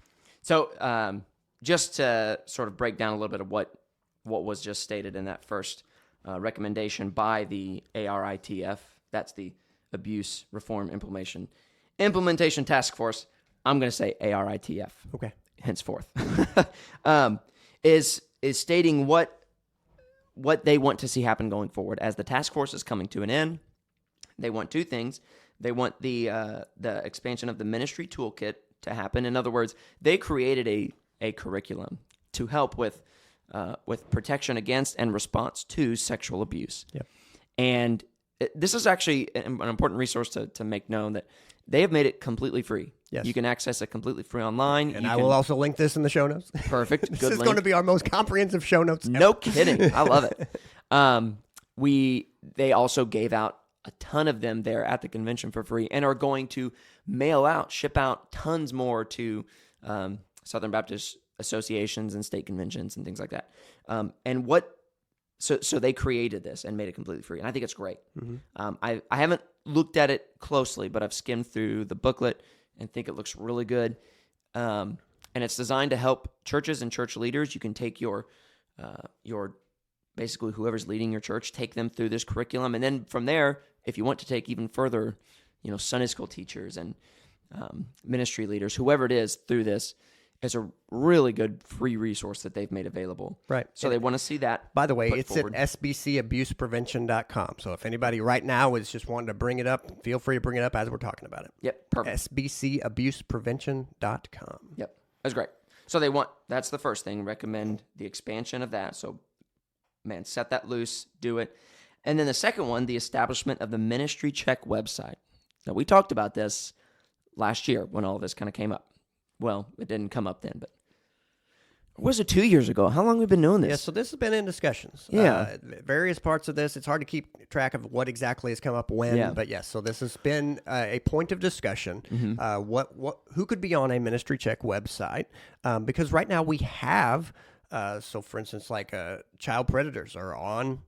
So just to sort of break down a little bit of what was just stated in that first recommendation by the ARITF, that's the Abuse Reform Implementation Task Force. I'm going to say ARITF. Okay. Henceforth, is stating what they want to see happen going forward. As the task force is coming to an end, they want two things. They want the expansion of the ministry toolkit to happen. In other words, they created a curriculum to help with protection against and response to sexual abuse. Yep. And this is actually an important resource to make known that they have made it completely free. Yes. You can access it completely free online. And I will also link this in the show notes. Perfect. This is going to be our most comprehensive show notes ever. No kidding. I love it. They also gave out a ton of them there at the convention for free and are going to ship out tons more to Southern Baptist associations and state conventions and things like that. So they created this and made it completely free, and I think it's great. Mm-hmm. I haven't looked at it closely, but I've skimmed through the booklet and think it looks really good. And it's designed to help churches and church leaders. You can take your basically whoever's leading your church, take them through this curriculum, and then from there, if you want to take even further, Sunday school teachers and ministry leaders, whoever it is, through this, is a really good free resource that they've made available. Right. So they want to see that. By the way, it's forward. at sbcabuseprevention.com. So if anybody right now is just wanting to bring it up, feel free to bring it up as we're talking about it. Yep, perfect. sbcabuseprevention.com. Yep, that's great. So that's the first thing, recommend the expansion of that. So, man, set that loose, do it. And then the second one, the establishment of the Ministry Check website. Now, we talked about this last year when all this kind of came up. Well, it didn't come up then, but was it 2 years ago? How long have we been doing this? Yeah, so this has been in discussions. Yeah. Various parts of this. It's hard to keep track of what exactly has come up when, but yes, so this has been a point of discussion. Who could be on a Ministry Check website? Because right now we have, so for instance, like child predators are on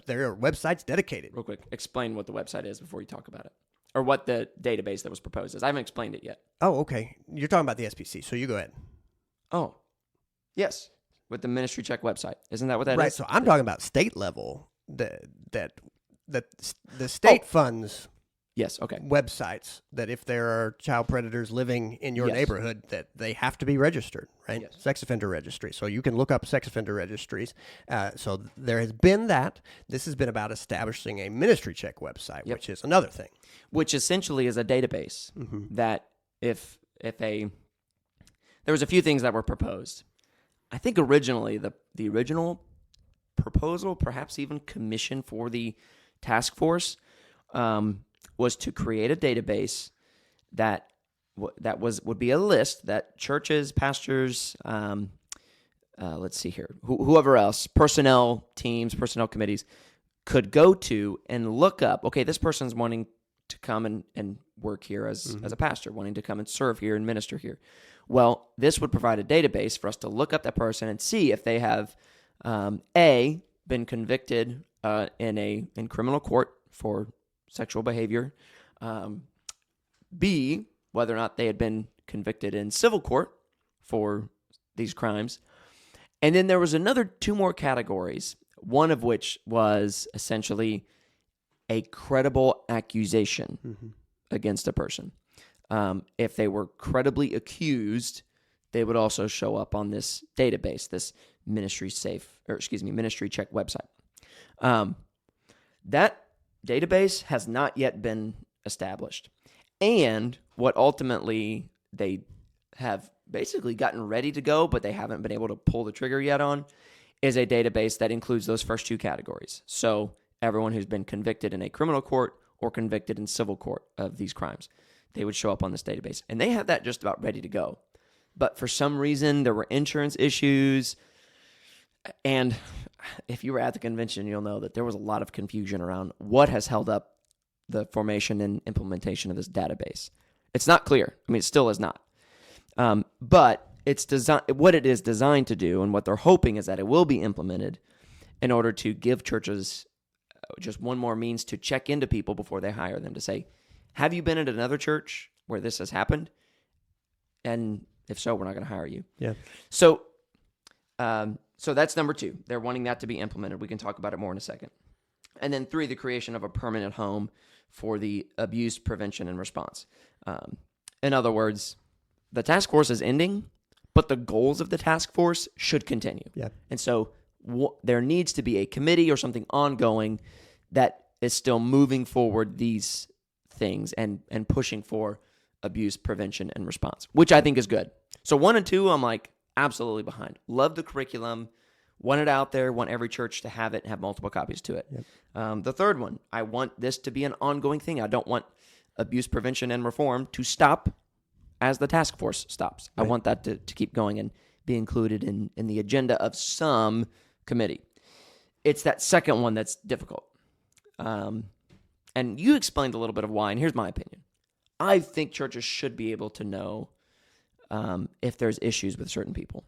there are websites dedicated. Real quick, explain what the website is before you talk about it. Or what the database that was proposed is. I haven't explained it yet. Oh, okay. You're talking about the SBC, so you go ahead. Oh, yes. With the Ministry Check website. Isn't that what that is? Right, so I'm talking about state level, that the state funds yes, okay. websites that if there are child predators living in your neighborhood, that they have to be registered, right? Yes. Sex offender registry. So you can look up sex offender registries. So there has been that. This has been about establishing a Ministry Check website, which is another thing. Which essentially is a database that if there was a few things that were proposed. I think originally the original proposal, perhaps even commission for the task force, was to create a database that would be a list that churches, pastors, let's see here, whoever else, personnel teams, personnel committees could go to and look up, okay, this person's wanting to come and work here as a pastor, wanting to come and serve here and minister here. Well, this would provide a database for us to look up that person and see if they have, A, been convicted in criminal court for sexual behavior, B, whether or not they had been convicted in civil court for these crimes. And then there was two more categories, one of which was essentially a credible accusation against a person. If they were credibly accused, they would also show up on this database, this Ministry Check website. That database has not yet been established. And what ultimately they have basically gotten ready to go, but they haven't been able to pull the trigger yet on, is a database that includes those first two categories. So everyone who's been convicted in a criminal court or convicted in civil court of these crimes, they would show up on this database. And they have that just about ready to go. But for some reason, there were insurance issues. And if you were at the convention, you'll know that there was a lot of confusion around what has held up the formation and implementation of this database. It's not clear. I mean, it still is not. But it's what it is designed to do, and what they're hoping is that it will be implemented in order to give churches just one more means to check into people before they hire them, to say, have you been at another church where this has happened? And if so, we're not going to hire you. Yeah. So that's number 2. They're wanting that to be implemented. We can talk about it more in a second. And then 3, the creation of a permanent home for the abuse prevention and response. In other words, the task force is ending, but the goals of the task force should continue. Yeah. And so there needs to be a committee or something ongoing that is still moving forward these things and pushing for abuse prevention and response, which I think is good. So 1 and 2, I'm like absolutely behind. Love the curriculum. Want it out there. Want every church to have it and have multiple copies to it. Yep. The third one, I want this to be an ongoing thing. I don't want abuse prevention and reform to stop as the task force stops. Right. I want that to keep going and be included in the agenda of some committee. It's that second one that's difficult. And you explained a little bit of why, and here's my opinion. I think churches should be able to know if there's issues with certain people.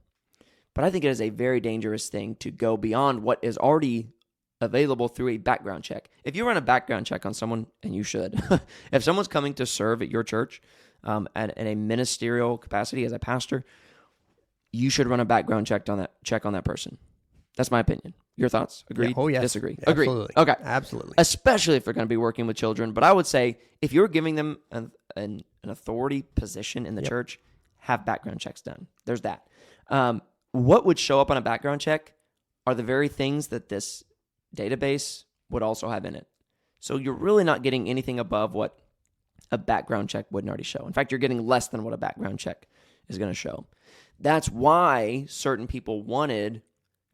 But I think it is a very dangerous thing to go beyond what is already available through a background check. If you run a background check on someone, and you should, if someone's coming to serve at your church in a ministerial capacity as a pastor, you should run a background check on that person. That's my opinion. Your thoughts? Agreed? Yeah. Oh, yes. Disagree? Yeah, Agreed. absolutely. Okay. Absolutely. Especially if they're going to be working with children. But I would say if you're giving them an authority position in the church, have background checks done. There's that. What would show up on a background check are the very things that this database would also have in it. So you're really not getting anything above what a background check wouldn't already show. In fact, you're getting less than what a background check is going to show. That's why certain people wanted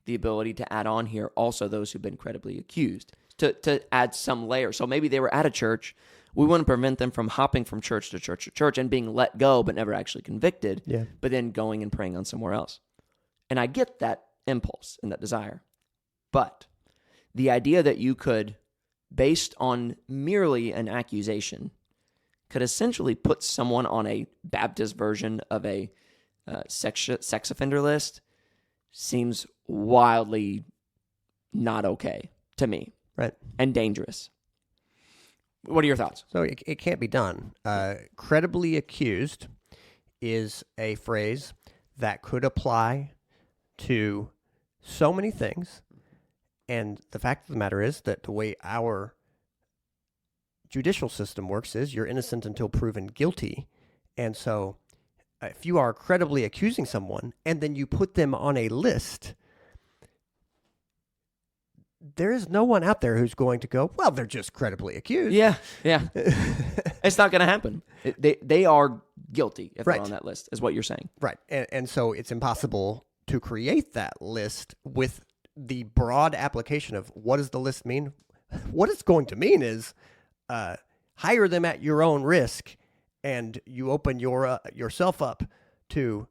the ability to add on here also those who've been credibly accused, to add some layer. So maybe they were at a church. We want to prevent them from hopping from church to church to church and being let go but never actually convicted, but then going and praying on somewhere else. And I get that impulse and that desire. But the idea that you could, based on merely an accusation, could essentially put someone on a Baptist version of a sex offender list seems wildly not okay to me. Right. And dangerous. What are your thoughts? So it can't be done. Credibly accused is a phrase that could apply to so many things. And the fact of the matter is that the way our judicial system works is you're innocent until proven guilty. And so if you are credibly accusing someone and then you put them on a list, there is no one out there who's going to go, well, they're just credibly accused. Yeah. It's not going to happen. They are guilty if they're on that list, is what you're saying. Right. And so it's impossible to create that list with the broad application of what does the list mean? What it's going to mean is hire them at your own risk, and you open yourself up to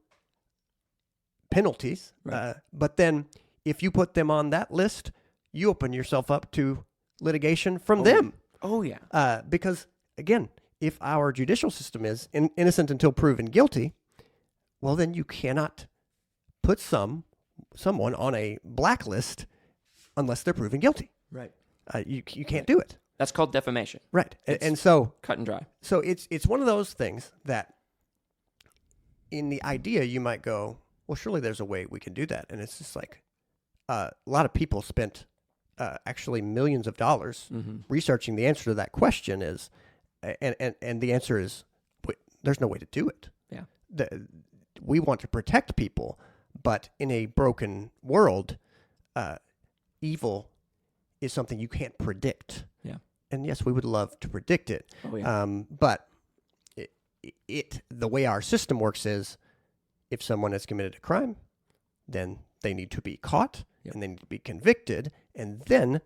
penalties. Right. But then if you put them on that list, you open yourself up to litigation from them. Oh, yeah. Because, again, if our judicial system is innocent until proven guilty, well, then you cannot put someone on a blacklist unless they're proven guilty. Right. You can't do it. That's called defamation. Right. And so cut and dry. So it's one of those things that in the idea you might go, well, surely there's a way we can do that. And it's just like a lot of people spent actually millions of dollars researching the answer to that question is, and the answer is, there's no way to do it. Yeah. We want to protect people, but in a broken world, evil is something you can't predict. Yeah. And yes, we would love to predict it. Oh, yeah. But the way our system works is, if someone has committed a crime, then they need to be caught and they need to be convicted, and then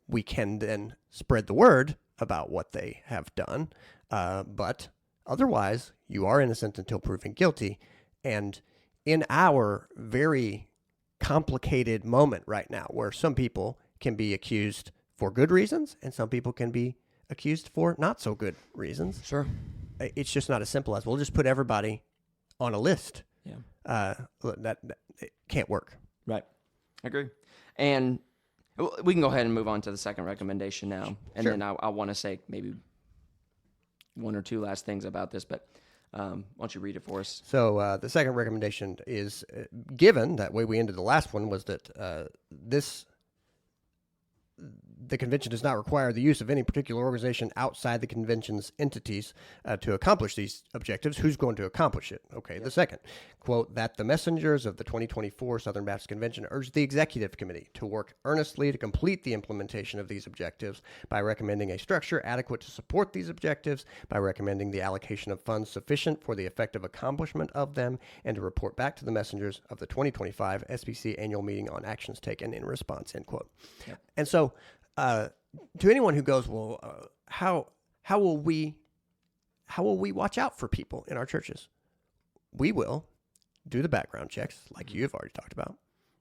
we can then spread the word about what they have done. But otherwise, you are innocent until proven guilty. And in our very complicated moment right now, where some people can be accused for good reasons and some people can be accused for not so good reasons. Sure. It's just not as simple as, we'll just put everybody on a list. Yeah. That it can't work. Right. I agree. And we can go ahead and move on to the second recommendation now. And then I want to say maybe one or two last things about this, but why don't you read it for us? So the second recommendation is, given that way we ended the last one, was that the convention does not require the use of any particular organization outside the convention's entities to accomplish these objectives. Who's going to accomplish it? Okay, the second, quote, that the messengers of the 2024 Southern Baptist Convention urge the Executive Committee to work earnestly to complete the implementation of these objectives by recommending a structure adequate to support these objectives, by recommending the allocation of funds sufficient for the effective accomplishment of them, and to report back to the messengers of the 2025 SBC annual meeting on actions taken in response, end quote. Yep. And so, to anyone who goes, well, how will we watch out for people in our churches? We will do the background checks, like you have already talked about.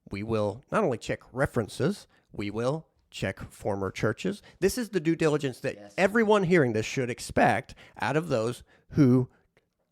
We will not only check references, we will check former churches. This is the due diligence that everyone hearing this should expect out of those who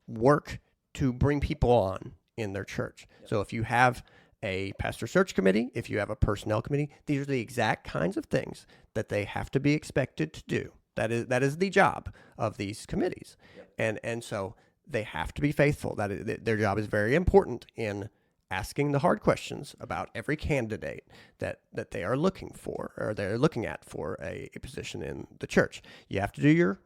work to bring people on in their church. Yep. So if you have a pastor search committee, if you have a personnel committee, these are the exact kinds of things that they have to be expected to do. That is the job of these committees. Yep. And so they have to be faithful. Their job is very important in asking the hard questions about every candidate that they are looking for, or they're looking at for a position in the church. You have to do your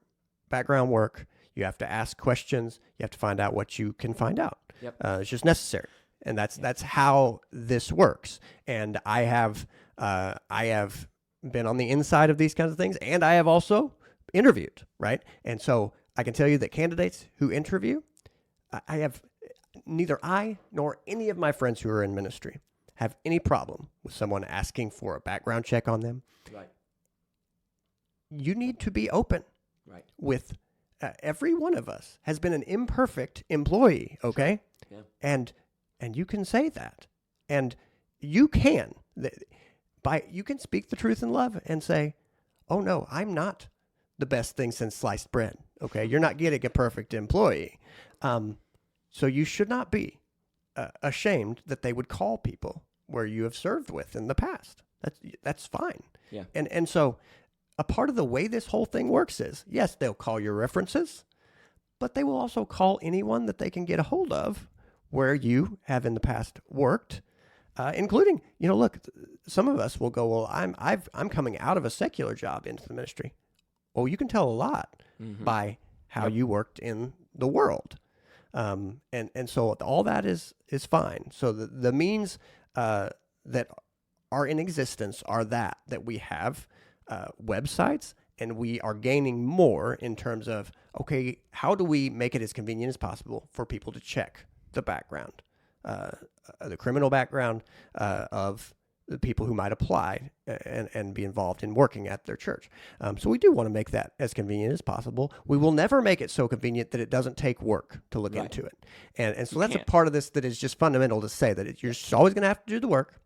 background work. You have to ask questions. You have to find out what you can find out. Yep. It's just necessary, and that's how this works. And I have been on the inside of these kinds of things, and I have also interviewed, right? And so I can tell you that candidates who interview, I have neither I nor any of my friends who are in ministry have any problem with someone asking for a background check on them. Right. You need to be open. Right. With every one of us has been an imperfect employee, okay? Sure. Yeah. And you can say that, and you can you can speak the truth in love and say, "Oh no, I'm not the best thing since sliced bread." Okay, you're not getting a perfect employee, so you should not be ashamed that they would call people where you have served with in the past. That's fine. Yeah. And so a part of the way this whole thing works is, yes, they'll call your references, but they will also call anyone that they can get a hold of where you have in the past worked, including, look, some of us will go, well, I'm coming out of a secular job into the ministry. Well, you can tell a lot by how you worked in the world. And so all that is fine. So the means that are in existence are that we have websites, and we are gaining more in terms of, okay, how do we make it as convenient as possible for people to check the background, the criminal background of the people who might apply and be involved in working at their church. So we do want to make that as convenient as possible. We will never make it so convenient that it doesn't take work to look into it. And so that's a part of this that is just fundamental to say that you're just always going to have to do the work.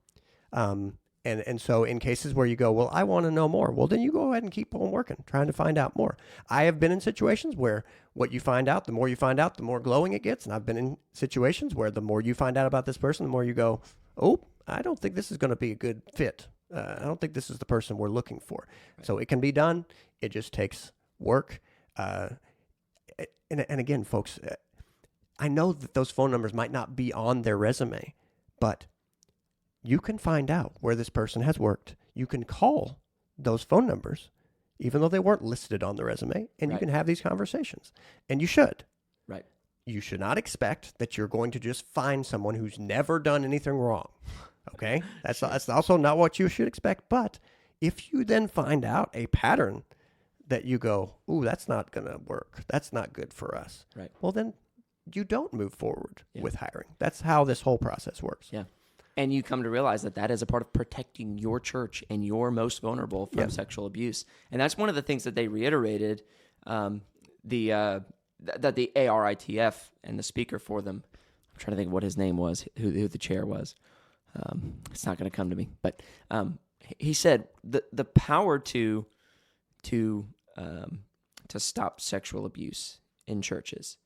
And so in cases where you go, well, I want to know more, well, then you go ahead and keep on working, trying to find out more. I have been in situations where what you find out, the more you find out, the more glowing it gets. And I've been in situations where the more you find out about this person, the more you go, oh, I don't think this is going to be a good fit. I don't think this is the person we're looking for. Right. So it can be done. It just takes work. And again, folks, I know that those phone numbers might not be on their resume, but you can find out where this person has worked. You can call those phone numbers, even though they weren't listed on the resume, and you can have these conversations. And you should. Right. You should not expect that you're going to just find someone who's never done anything wrong. Okay? That's also not what you should expect. But if you then find out a pattern that you go, ooh, that's not going to work. That's not good for us. Right. Well, then you don't move forward with hiring. That's how this whole process works. Yeah. And you come to realize that is a part of protecting your church and your most vulnerable from sexual abuse. And that's one of the things that they reiterated, that the ARITF and the speaker for them, I'm trying to think of what his name was, who the chair was. It's not going to come to me. But he said the power to stop sexual abuse in churches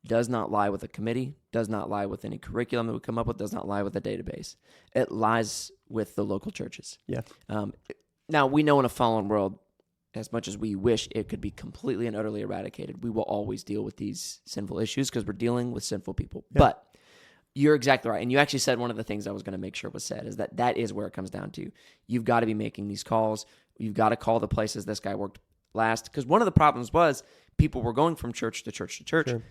does not lie with a committee, does not lie with any curriculum that we come up with, does not lie with a database. It lies with the local churches. Yeah. Now, we know in a fallen world, as much as we wish it could be completely and utterly eradicated, we will always deal with these sinful issues because we're dealing with sinful people. Yeah. But you're exactly right. And you actually said one of the things I was going to make sure was said is that is where it comes down to. You've got to be making these calls. You've got to call the places this guy worked last. Because one of the problems was people were going from church to church to church. Sure.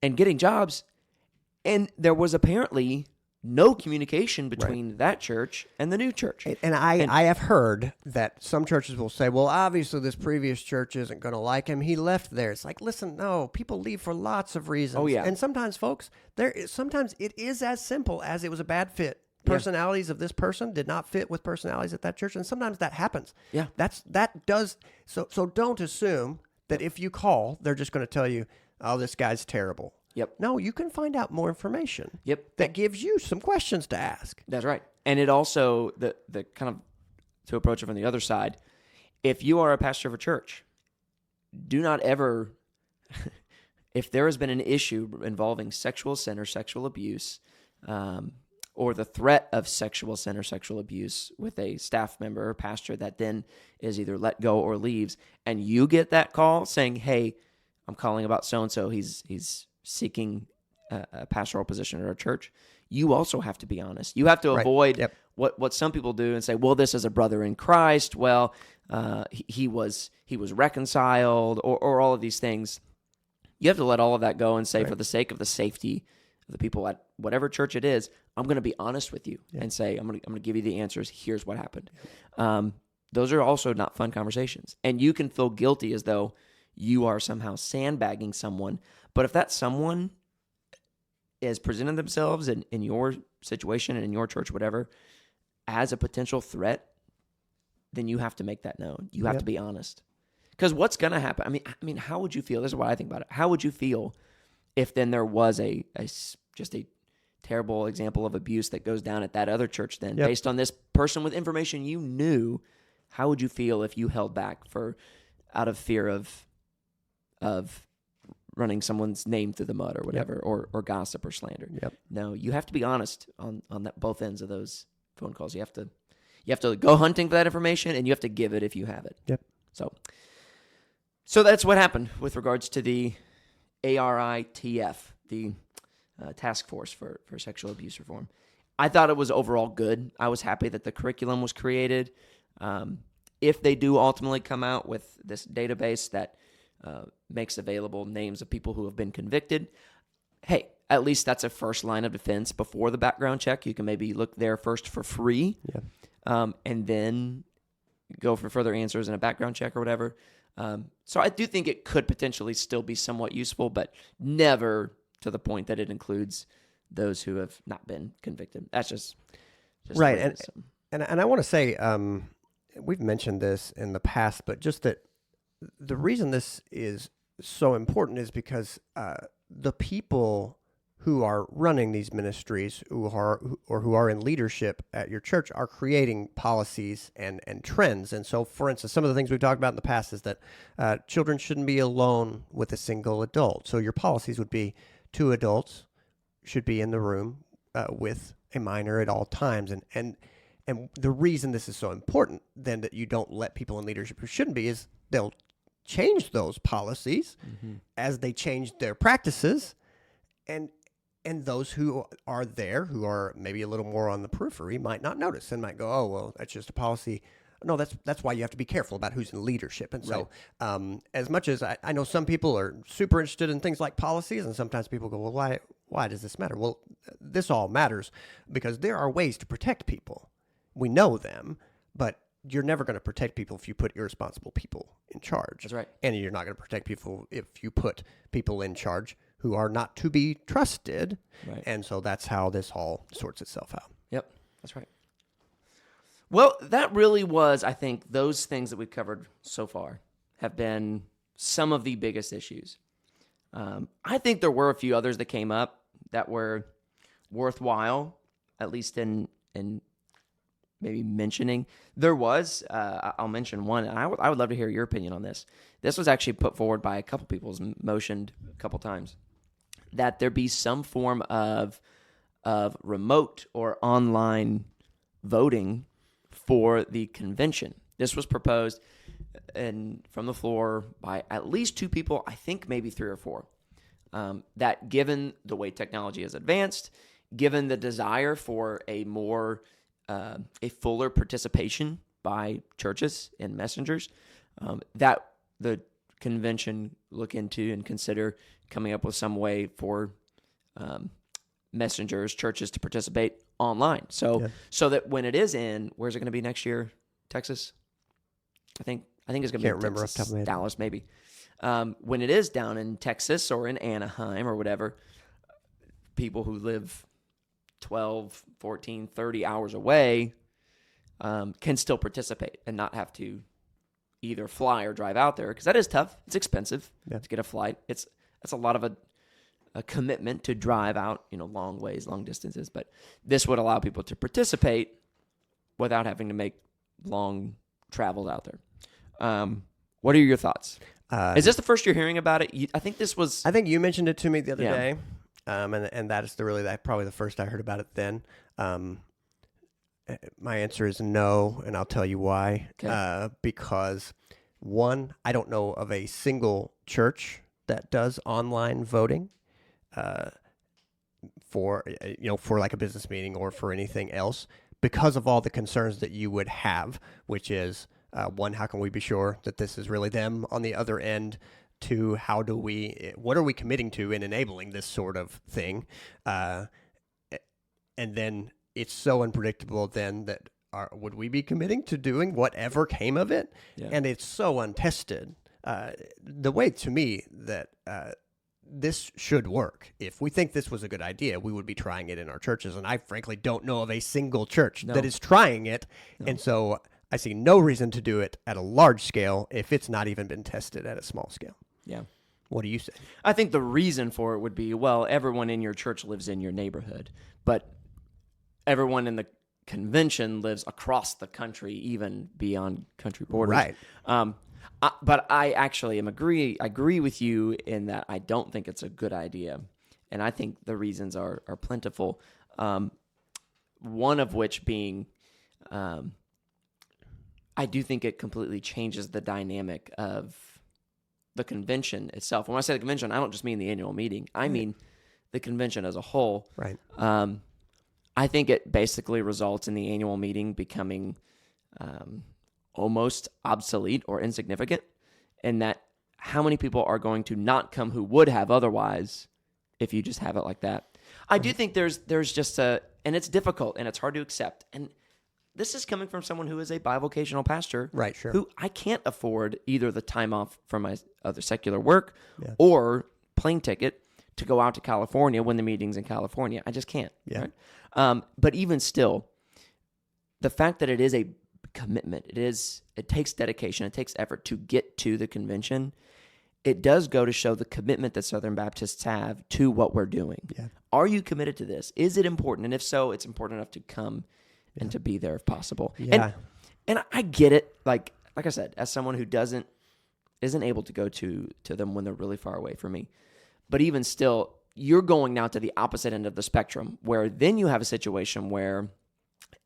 And getting jobs, and there was apparently no communication between that church and the new church. And I have heard that some churches will say, well, obviously this previous church isn't going to like him. He left there. It's like, listen, no, people leave for lots of reasons. Oh, yeah. And sometimes, folks, sometimes it is as simple as it was a bad fit. Personalities of this person did not fit with personalities at that church, and sometimes that happens. Yeah. So don't assume that if you call, they're just going to tell you, oh, this guy's terrible. Yep. No, you can find out more information. Yep. That gives you some questions to ask. That's right. And it also, the kind of, to approach it from the other side, if you are a pastor of a church, do not ever, if there has been an issue involving sexual sin or sexual abuse, or the threat of sexual sin or sexual abuse with a staff member or pastor that then is either let go or leaves, and you get that call saying, hey, I'm calling about so-and-so, he's seeking a pastoral position at our church, you also have to be honest. You have to avoid what some people do and say, well, this is a brother in Christ. Well, he was reconciled or all of these things. You have to let all of that go and say, for the sake of the safety the people at whatever church it is, I'm going to be honest with you and say, I'm going to give you the answers. Here's what happened. Those are also not fun conversations. And you can feel guilty as though you are somehow sandbagging someone. But if that someone is presenting themselves in your situation and in your church, whatever, as a potential threat, then you have to make that known. You have to be honest. Because what's going to happen? I mean, how would you feel? This is what I think about it. How would you feel if then there was just a terrible example of abuse that goes down at that other church then, based on this person with information you knew? How would you feel if you held back out of fear of running someone's name through the mud or whatever, or gossip or slander? No, you have to be honest on both ends of those phone calls. You have to go hunting for that information, and you have to give it if you have it. So that's what happened with regards to the ARITF, the Task Force for Sexual Abuse Reform. I thought it was overall good. I was happy that the curriculum was created. If they do ultimately come out with this database that makes available names of people who have been convicted, hey, at least that's a first line of defense before the background check. You can maybe look there first for free, and then go for further answers in a background check or whatever. So I do think it could potentially still be somewhat useful, but never to the point that it includes those who have not been convicted. That's just right. And I want to say, we've mentioned this in the past, but just that the reason this is so important is because the people who are running these ministries, who are in leadership at your church, are creating policies and trends. And so, for instance, some of the things we've talked about in the past is that children shouldn't be alone with a single adult. So your policies would be 2 adults should be in the room with a minor at all times. And the reason this is so important, then, that you don't let people in leadership who shouldn't be, is they'll change those policies as they change their practices, and those who are there, who are maybe a little more on the periphery, might not notice and might go, oh, well, that's just a policy. No, that's why you have to be careful about who's in leadership. And so as much as I know some people are super interested in things like policies, and sometimes people go, well, why does this matter? Well, this all matters because there are ways to protect people. We know them, but you're never going to protect people if you put irresponsible people in charge. That's right. And you're not going to protect people if you put people in charge who are not to be trusted. Right. And so that's how this all sorts itself out. Yep, that's right. Well, that really was, I think, those things that we've covered so far have been some of the biggest issues. I think there were a few others that came up that were worthwhile, at least in maybe mentioning. There was, I'll mention one, and I would love to hear your opinion on this. This was actually put forward by a couple people, motioned a couple times, that there be some form of remote or online voting for the convention. This was proposed from the floor by at least 2 people, I think maybe 3 or 4, that given the way technology has advanced, given the desire for a fuller participation by churches and messengers, that the convention look into and consider coming up with some way for messengers, churches to participate online. So that when it is in, where's it going to be next year? Texas? I think it's going to be in Texas, off the top of my head. Dallas maybe. When it is down in Texas or in Anaheim or whatever, people who live 12, 14, 30 hours away can still participate and not have to either fly or drive out there, because that is tough. It's expensive to get a flight. That's a lot of a commitment to drive out, long ways, long distances. But this would allow people to participate without having to make long travels out there. What are your thoughts? Is this the first you're hearing about it? I think you mentioned it to me the other day. And that is probably the first I heard about it then. My answer is no, and I'll tell you why. Okay. Because, one, I don't know of a single church that does online voting for like a business meeting or for anything else, because of all the concerns that you would have, which is, one, how can we be sure that this is really them on the other end? to what are we committing to in enabling this sort of thing, and then it's so unpredictable then that would we be committing to doing whatever came of it? Yeah. And it's so untested. The way to me that this should work. If we think this was a good idea, we would be trying it in our churches. And I frankly don't know of a single church that is trying it. No. And so I see no reason to do it at a large scale if it's not even been tested at a small scale. Yeah. What do you say? I think the reason for it would be, well, everyone in your church lives in your neighborhood, but everyone in the convention lives across the country, even beyond country borders. Right. But I actually agree with you in that I don't think it's a good idea. And I think the reasons are plentiful. One of which being, I do think it completely changes the dynamic of the convention itself. When I say the convention, I don't just mean the annual meeting. I mean the convention as a whole. Right. I think it basically results in the annual meeting becoming almost obsolete or insignificant, in that how many people are going to not come who would have otherwise if you just have it like that. I do think there's just and it's difficult and it's hard to accept. And this is coming from someone who is a bivocational pastor, right? Sure. Who I can't afford either the time off from my other secular work or plane ticket to go out to California when the meeting's in California. I just can't. Yeah. Right? But even still, the fact that it is a commitment, it takes dedication, it takes effort to get to the convention. It does go to show the commitment that Southern Baptists have to what we're doing. Yeah. Are you committed to this? Is it important? And if so, it's important enough to come and to be there if possible. Yeah. And I get it. Like I said, as someone who isn't able to go to them when they're really far away from me. But even still, you're going now to the opposite end of the spectrum, where then you have a situation where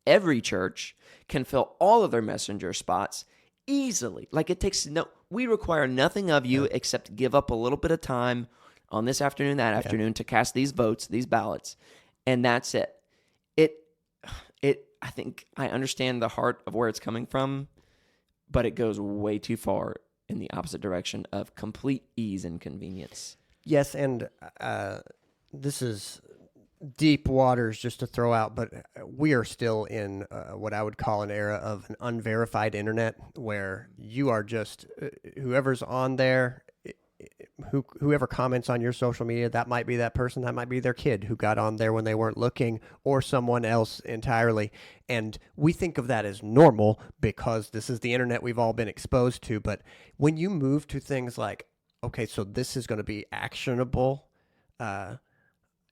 every church can fill all of their messenger spots easily. Like we require nothing of you except give up a little bit of time on this afternoon, that afternoon to cast these votes, these ballots, and that's it. I think I understand the heart of where it's coming from, but it goes way too far in the opposite direction of complete ease and convenience. Yes, and this is deep waters just to throw out, but we are still in what I would call an era of an unverified internet, where you are just whoever's on there, whoever comments on your social media, that might be that person, that might be their kid who got on there when they weren't looking, or someone else entirely. And we think of that as normal because this is the internet we've all been exposed to. But when you move to things like, okay, so this is going to be actionable,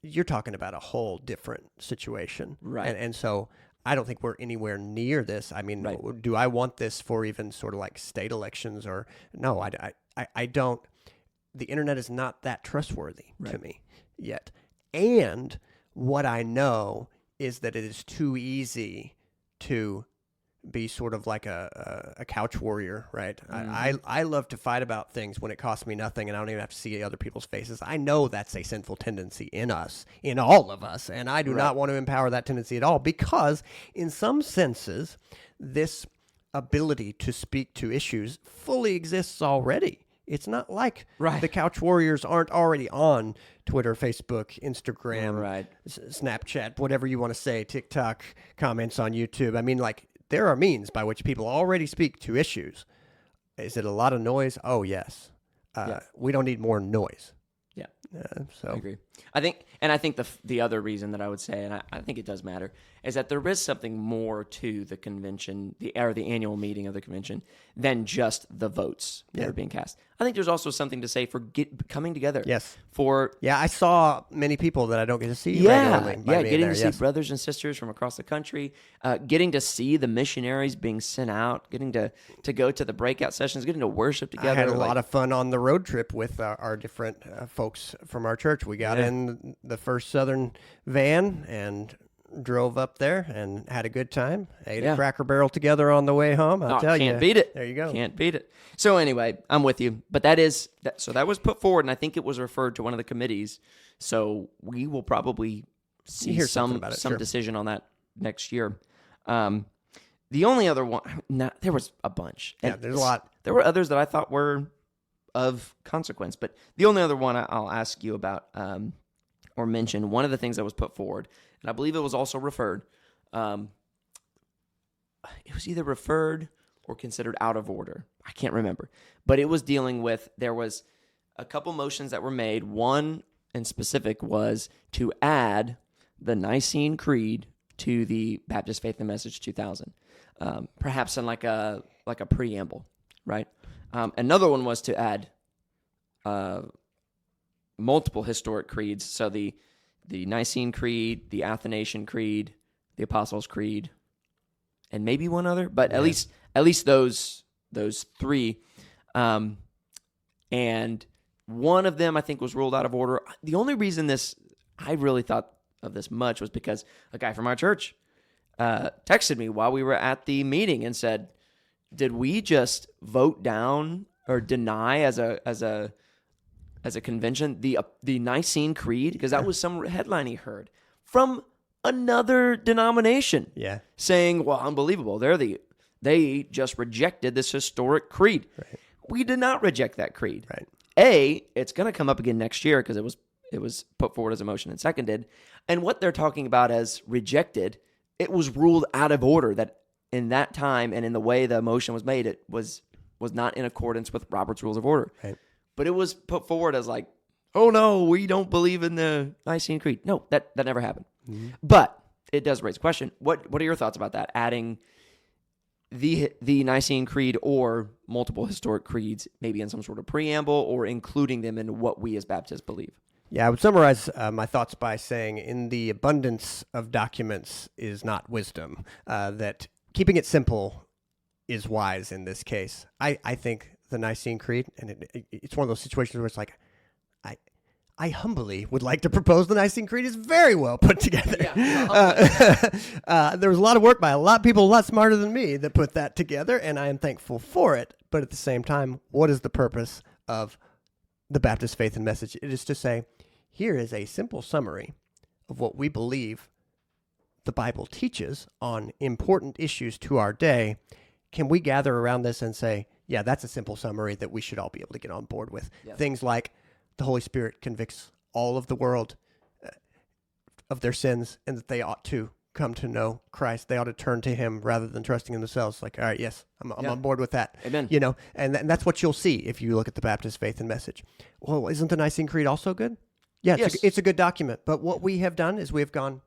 you're talking about a whole different situation. Right. And so I don't think we're anywhere near this. I mean, do I want this for even sort of like state elections or no, I don't. The internet is not that trustworthy to me yet. And what I know is that it is too easy to be sort of like a couch warrior, right? Mm-hmm. I love to fight about things when it costs me nothing and I don't even have to see other people's faces. I know that's a sinful tendency in us, in all of us, and I do not want to empower that tendency at all, because in some senses, this ability to speak to issues fully exists already. It's not like the couch warriors aren't already on Twitter, Facebook, Instagram, Snapchat, whatever you want to say, TikTok, comments on YouTube. I mean, like, there are means by which people already speak to issues. Is it a lot of noise? Oh, yes. We don't need more noise. Yeah. So I agree. I think the other reason that I would say, and I think it does matter, is that there is something more to the convention, the annual meeting of the convention, than just the votes that are being cast. I think there's also something to say for coming together. Yes. I saw many people that I don't get to see regularly. Getting to see brothers and sisters from across the country, getting to see the missionaries being sent out, getting to go to the breakout sessions, getting to worship together. I had a lot of fun on the road trip with our different folks from our church. We got in the first Southern van and drove up there and had a good time. Ate a Cracker Barrel together on the way home. I'll tell you. Can't beat it. There you go. Can't beat it. So anyway, I'm with you. But that was put forward, and I think it was referred to one of the committees. So we will probably see some decision on that next year. The only other one, there was a bunch. Yeah, there's a lot. There were others that I thought were of consequence. But the only other one I'll ask you about or mention, one of the things that was put forward, and I believe it was also referred, it was either referred or considered out of order. I can't remember. But it was dealing with, there was a couple motions that were made. One in specific was to add the Nicene Creed to the Baptist Faith and Message 2000, perhaps in like a preamble, right? Another one was to add multiple historic creeds, so the Nicene Creed, the Athanasian Creed, the Apostles' Creed, and maybe one other, but at least those three. And one of them I think was ruled out of order. The only reason I really thought of this much was because a guy from our church texted me while we were at the meeting and said, "Did we just vote down or deny as a convention the Nicene Creed?" Because that was some headline he heard from another denomination. Yeah, saying, "Well, unbelievable! They just rejected this historic creed." Right. We did not reject that creed. Right. It's going to come up again next year because it was put forward as a motion and seconded. And what they're talking about as rejected, it was ruled out of order that in that time and in the way the motion was made, it was not in accordance with Robert's Rules of Order. Right. But it was put forward as like, "Oh no, we don't believe in the Nicene Creed." No, that never happened. Mm-hmm. But it does raise a question. What are your thoughts about that? Adding the Nicene Creed or multiple historic creeds, maybe in some sort of preamble, or including them in what we as Baptists believe? Yeah, I would summarize my thoughts by saying in the abundance of documents is not wisdom, that keeping it simple is wise in this case. I think the Nicene Creed, and it's one of those situations where it's like, I humbly would like to propose the Nicene Creed is very well put together. Yeah, there was a lot of work by a lot of people a lot smarter than me that put that together, and I am thankful for it. But at the same time, what is the purpose of the Baptist Faith and Message? It is to say, here is a simple summary of what we believe the Bible teaches on important issues to our day. Can we gather around this and say, yeah, that's a simple summary that we should all be able to get on board with? Yes. Things like the Holy Spirit convicts all of the world of their sins and that they ought to come to know Christ. They ought to turn to him rather than trusting in themselves. Like, all right, yes, I'm on board with that. Amen. And that's what you'll see if you look at the Baptist Faith and Message. Well, isn't the Nicene Creed also good? Yeah, it's a good document. But what we have done is we have gone,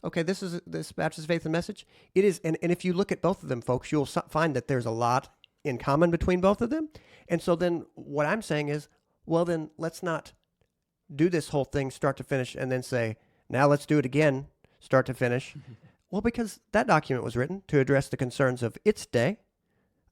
okay, this Baptist Faith and Message. It is, and if you look at both of them, folks, you'll find that there's a lot in common between both of them. And so then what I'm saying is, well, then let's not do this whole thing start to finish and then say, now let's do it again, start to finish. Well, because that document was written to address the concerns of its day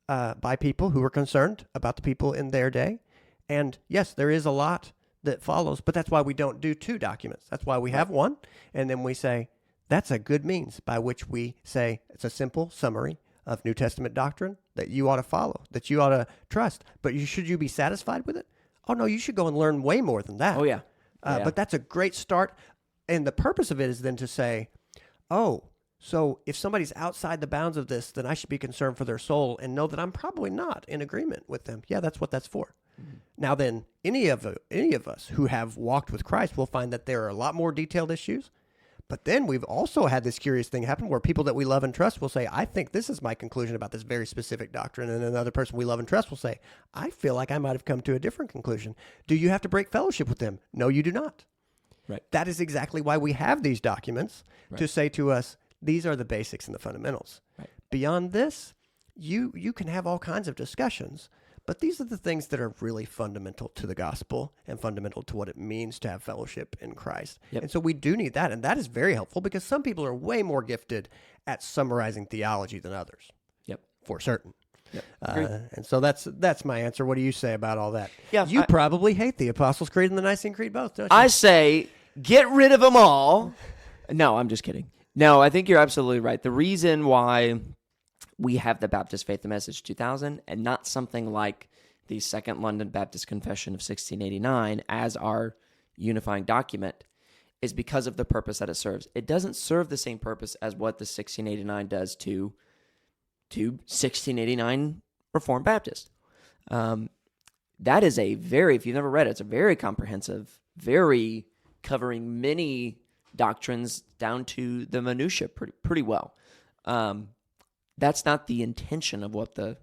by people who were concerned about the people in their day. And yes, there is a lot that follows, but that's why we don't do two documents. That's why we have one, and then we say, that's a good means by which we say it's a simple summary of New Testament doctrine that you ought to follow, that you ought to trust. But should you be satisfied with it? Oh, no, you should go and learn way more than that. Oh, yeah. But that's a great start. And the purpose of it is then to say, oh, so if somebody's outside the bounds of this, then I should be concerned for their soul and know that I'm probably not in agreement with them. Yeah, that's what that's for. Mm-hmm. Now then, any of us who have walked with Christ will find that there are a lot more detailed issues. But then we've also had this curious thing happen where people that we love and trust will say, I think this is my conclusion about this very specific doctrine. And another person we love and trust will say, I feel like I might have come to a different conclusion. Do you have to break fellowship with them? No, you do not. Right. That is exactly why we have these documents to say to us, these are the basics and the fundamentals. Right. Beyond this, you can have all kinds of discussions, but these are the things that are really fundamental to the gospel and fundamental to what it means to have fellowship in Christ. Yep. And so we do need that, and that is very helpful because some people are way more gifted at summarizing theology than others. Yep. For certain. Yep. And so that's my answer. What do you say about all that? Yeah, you probably hate the Apostles' Creed and the Nicene Creed both, don't you? I say, get rid of them all. No, I'm just kidding. No, I think you're absolutely right. The reason why we have the Baptist Faith and Message 2000 and not something like the Second London Baptist Confession of 1689 as our unifying document is because of the purpose that it serves. It doesn't serve the same purpose as what the 1689 does to 1689 Reformed Baptist. that is if you've never read it, it's a very comprehensive, very covering many doctrines down to the minutiae pretty well. That's not the intention of what the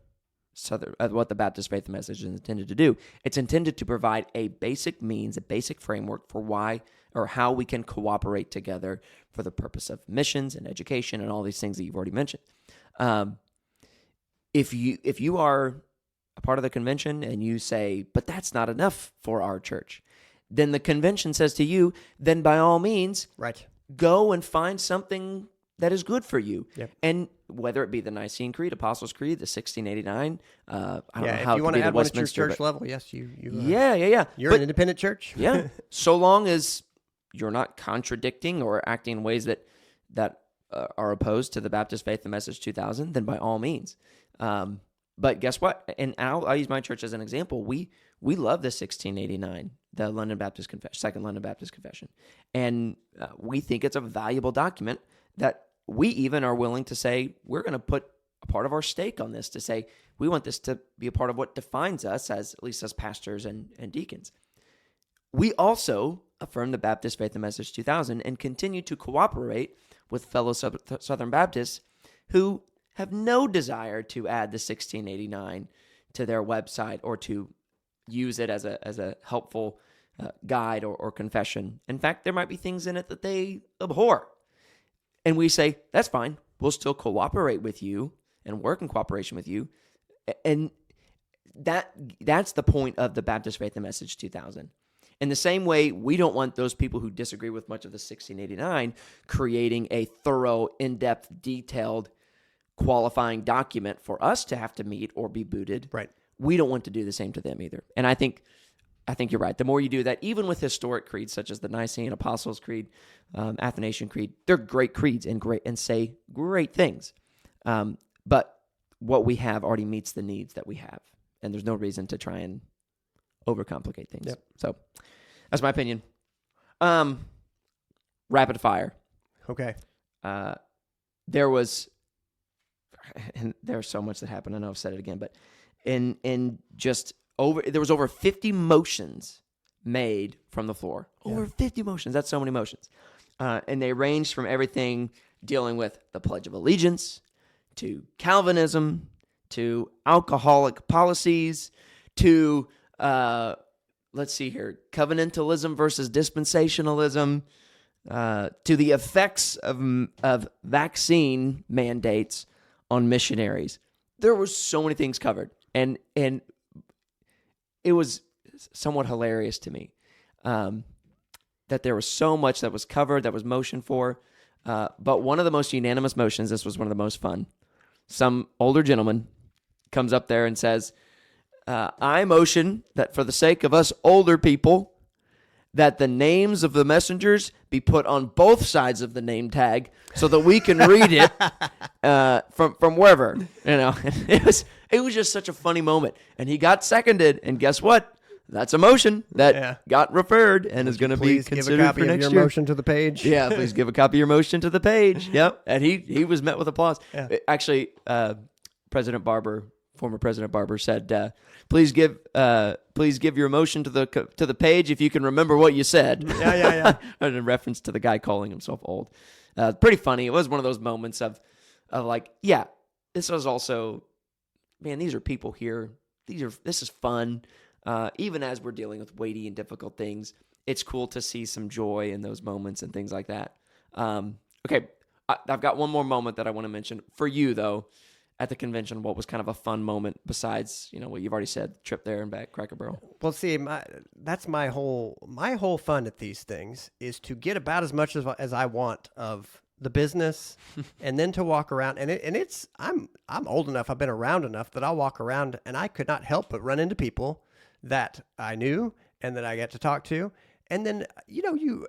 Baptist Faith Message is intended to do. It's intended to provide a basic means, a basic framework for why or how we can cooperate together for the purpose of missions and education and all these things that you've already mentioned. If you are a part of the convention and you say, but that's not enough for our church, then the convention says to you, then by all means, right, go and find something that is good for you. Yep. And whether it be the Nicene Creed, Apostles' Creed, the 1689, I don't know how if you want to add one at your Westminster, church level, yes, you You're an independent church. Yeah, so long as you're not contradicting or acting in ways that are opposed to the Baptist Faith and Message 2000, then by all means. But guess what? And I'll use my church as an example. We love the 1689, the London Baptist Confession, Second London Baptist Confession, and we think it's a valuable document that we even are willing to say we're going to put a part of our stake on this to say we want this to be a part of what defines us as, at least as pastors and deacons. We also affirm the Baptist Faith and Message 2000 and continue to cooperate with fellow Southern Baptists who have no desire to add the 1689 to their website or to use it as a helpful guide or confession. In fact, there might be things in it that they abhor. And we say, that's fine. We'll still cooperate with you and work in cooperation with you. And that's the point of the Baptist Faith and Message 2000. In the same way, we don't want those people who disagree with much of the 1689 creating a thorough, in-depth, detailed, qualifying document for us to have to meet or be booted. Right. We don't want to do the same to them either. And I think you're right. The more you do that, even with historic creeds such as the Nicene Apostles' Creed, Athanasian Creed, they're great creeds and say great things. But what we have already meets the needs that we have, and there's no reason to try and overcomplicate things. Yep. So that's my opinion. Rapid fire. Okay. There's so much that happened. I know I've said it again, but there was over 50 motions made from the floor. Over 50 motions. That's so many motions. And they ranged from everything dealing with the Pledge of Allegiance to Calvinism to alcoholic policies to, let's see here, covenantalism versus dispensationalism, to the effects of vaccine mandates on missionaries. There were so many things covered. And it was somewhat hilarious to me that there was so much that was covered, that was motioned for. But one of the most unanimous motions, this was one of the most fun. Some older gentleman comes up there and says, I motion that for the sake of us older people, that the names of the messengers be put on both sides of the name tag so that we can read it from wherever. It was just such a funny moment. And he got seconded, and guess what? That's a motion that got referred and is going to be considered for next year. Please give a copy of your motion to the page. Yeah, please give a copy of your motion to the page. Yep. And he was met with applause. Yeah. Actually, former President Barber said, please give your motion to the page if you can remember what you said. Yeah. In reference to the guy calling himself old. Pretty funny. It was one of those moments of like, yeah, this was also, man, these are people here. This is fun. Even as we're dealing with weighty and difficult things, it's cool to see some joy in those moments and things like that. Okay, I've got one more moment that I want to mention. For you, though, at the convention, what was kind of a fun moment besides, what you've already said, trip there and back, Cracker Barrel? Well, see, that's my whole fun at these things is to get about as much as I want of the business and then to walk around. And I'm old enough, I've been around enough that I'll walk around and I could not help but run into people that I knew and that I get to talk to. And then, you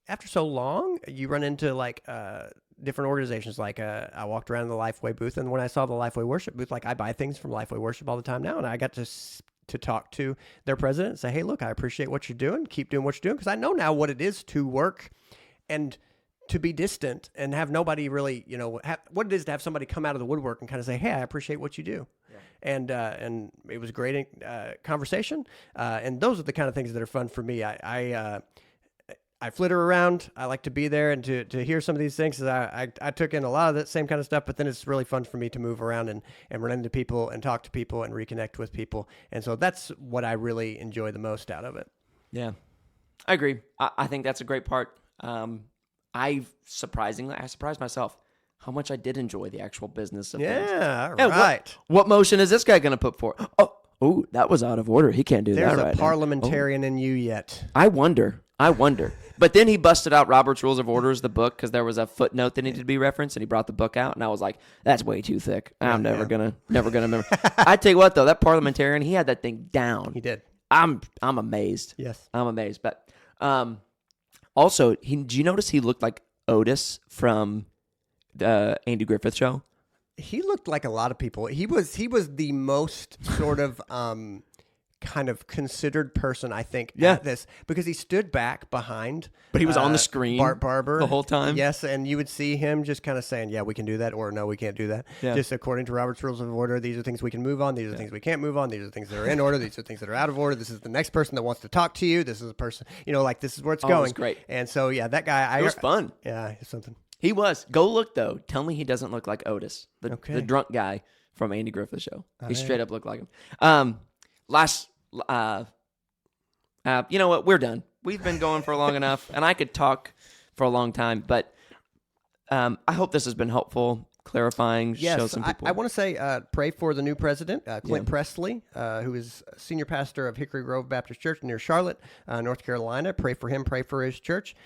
after so long, you run into like different organizations. Like I walked around the Lifeway booth, and when I saw the Lifeway worship booth, like I buy things from Lifeway worship all the time now, and I got to talk to their president and say, hey, look, I appreciate what you're doing. Keep doing what you're doing, because I know now what it is to work and to be distant and have nobody really, what it is to have somebody come out of the woodwork and kind of say, hey, I appreciate what you do. And it was a great conversation. And those are the kind of things that are fun for me. I flitter around. I like to be there and to hear some of these things. I took in a lot of that same kind of stuff, but then it's really fun for me to move around and run into people and talk to people and reconnect with people. And so that's what I really enjoy the most out of it. Yeah, I agree. I think that's a great part. I surprised myself how much I did enjoy the actual business of things. Yeah, right. What motion is this guy going to put forward? Oh, that was out of order. He can't do that right now. There's a parliamentarian in you yet. I wonder. But then he busted out Robert's Rules of Orders, the book, because there was a footnote that needed to be referenced, and he brought the book out, and I was like, that's way too thick. I'm never gonna remember. I tell you what, though, that parliamentarian, he had that thing down. He did. I'm amazed. Yes. I'm amazed. But also, do you notice he looked like Otis from the Andy Griffith Show? He looked like a lot of people. He was the most sort of kind of considered person, I think, at this, because he stood back behind. But he was on the screen Bart Barber the whole time. Yes, and you would see him just kind of saying, yeah, we can do that, or no, we can't do that. Yeah. Just according to Robert's Rules of Order, these are things we can move on, these are things we can't move on, these are things that are in order, these are things that are out of order, this is the next person that wants to talk to you, this is a person, like this is where it's going. It was great. And so, yeah, that guy. It was fun. Yeah, it's something. He was. Go look, though. Tell me he doesn't look like Otis, the drunk guy from Andy Griffith Show. He straight up looked like him. You know what? We're done. We've been going for long enough, and I could talk for a long time, but I hope this has been helpful, clarifying, show some people. I want to say pray for the new president, Clint Presley, who is senior pastor of Hickory Grove Baptist Church near Charlotte, North Carolina. Pray for him, pray for his church.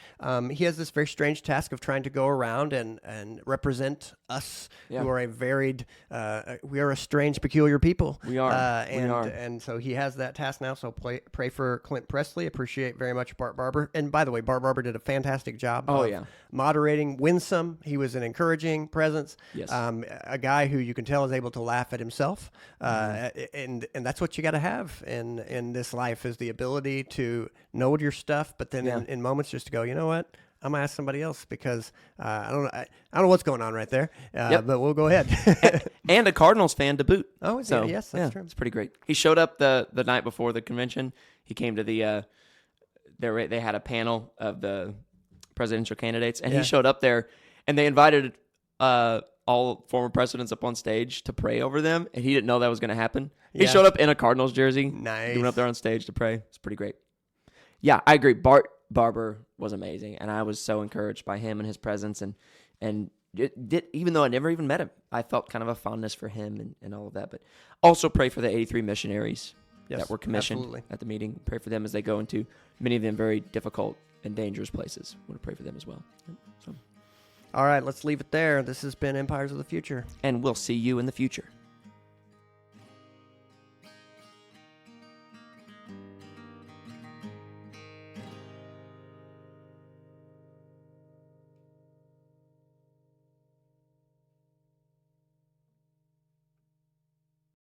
He has this very strange task of trying to go around and represent us, who are a varied, we are a strange, peculiar people. We are. And so he has that task now, so pray for Clint Presley. Appreciate very much Bart Barber. And by the way, Bart Barber did a fantastic job of moderating Winsome. He was an encouraging presence. Yes. A guy who you can tell is able to laugh at himself, and that's what you got to have in this life, is the ability to know your stuff, but then in moments just to go, you know what, I'm gonna ask somebody else because I don't know what's going on right there, but we'll go ahead. and a Cardinals fan to boot. Oh, so, yes, that's true. It's pretty great. He showed up the night before the convention. He came to the they had a panel of the presidential candidates, and he showed up there, and they invited all former presidents up on stage to pray over them, and he didn't know that was going to happen. He showed up in a Cardinals jersey. Nice. He went up there on stage to pray. It's pretty great. Yeah, I agree. Bart Barber was amazing, and I was so encouraged by him and his presence, and even though I never even met him, I felt kind of a fondness for him and all of that. But also pray for the 83 missionaries that were commissioned at the meeting. Pray for them as they go into many of them very difficult and dangerous places. I want to pray for them as well. So. All right, let's leave it there. This has been Empires of the Future. And we'll see you in the future.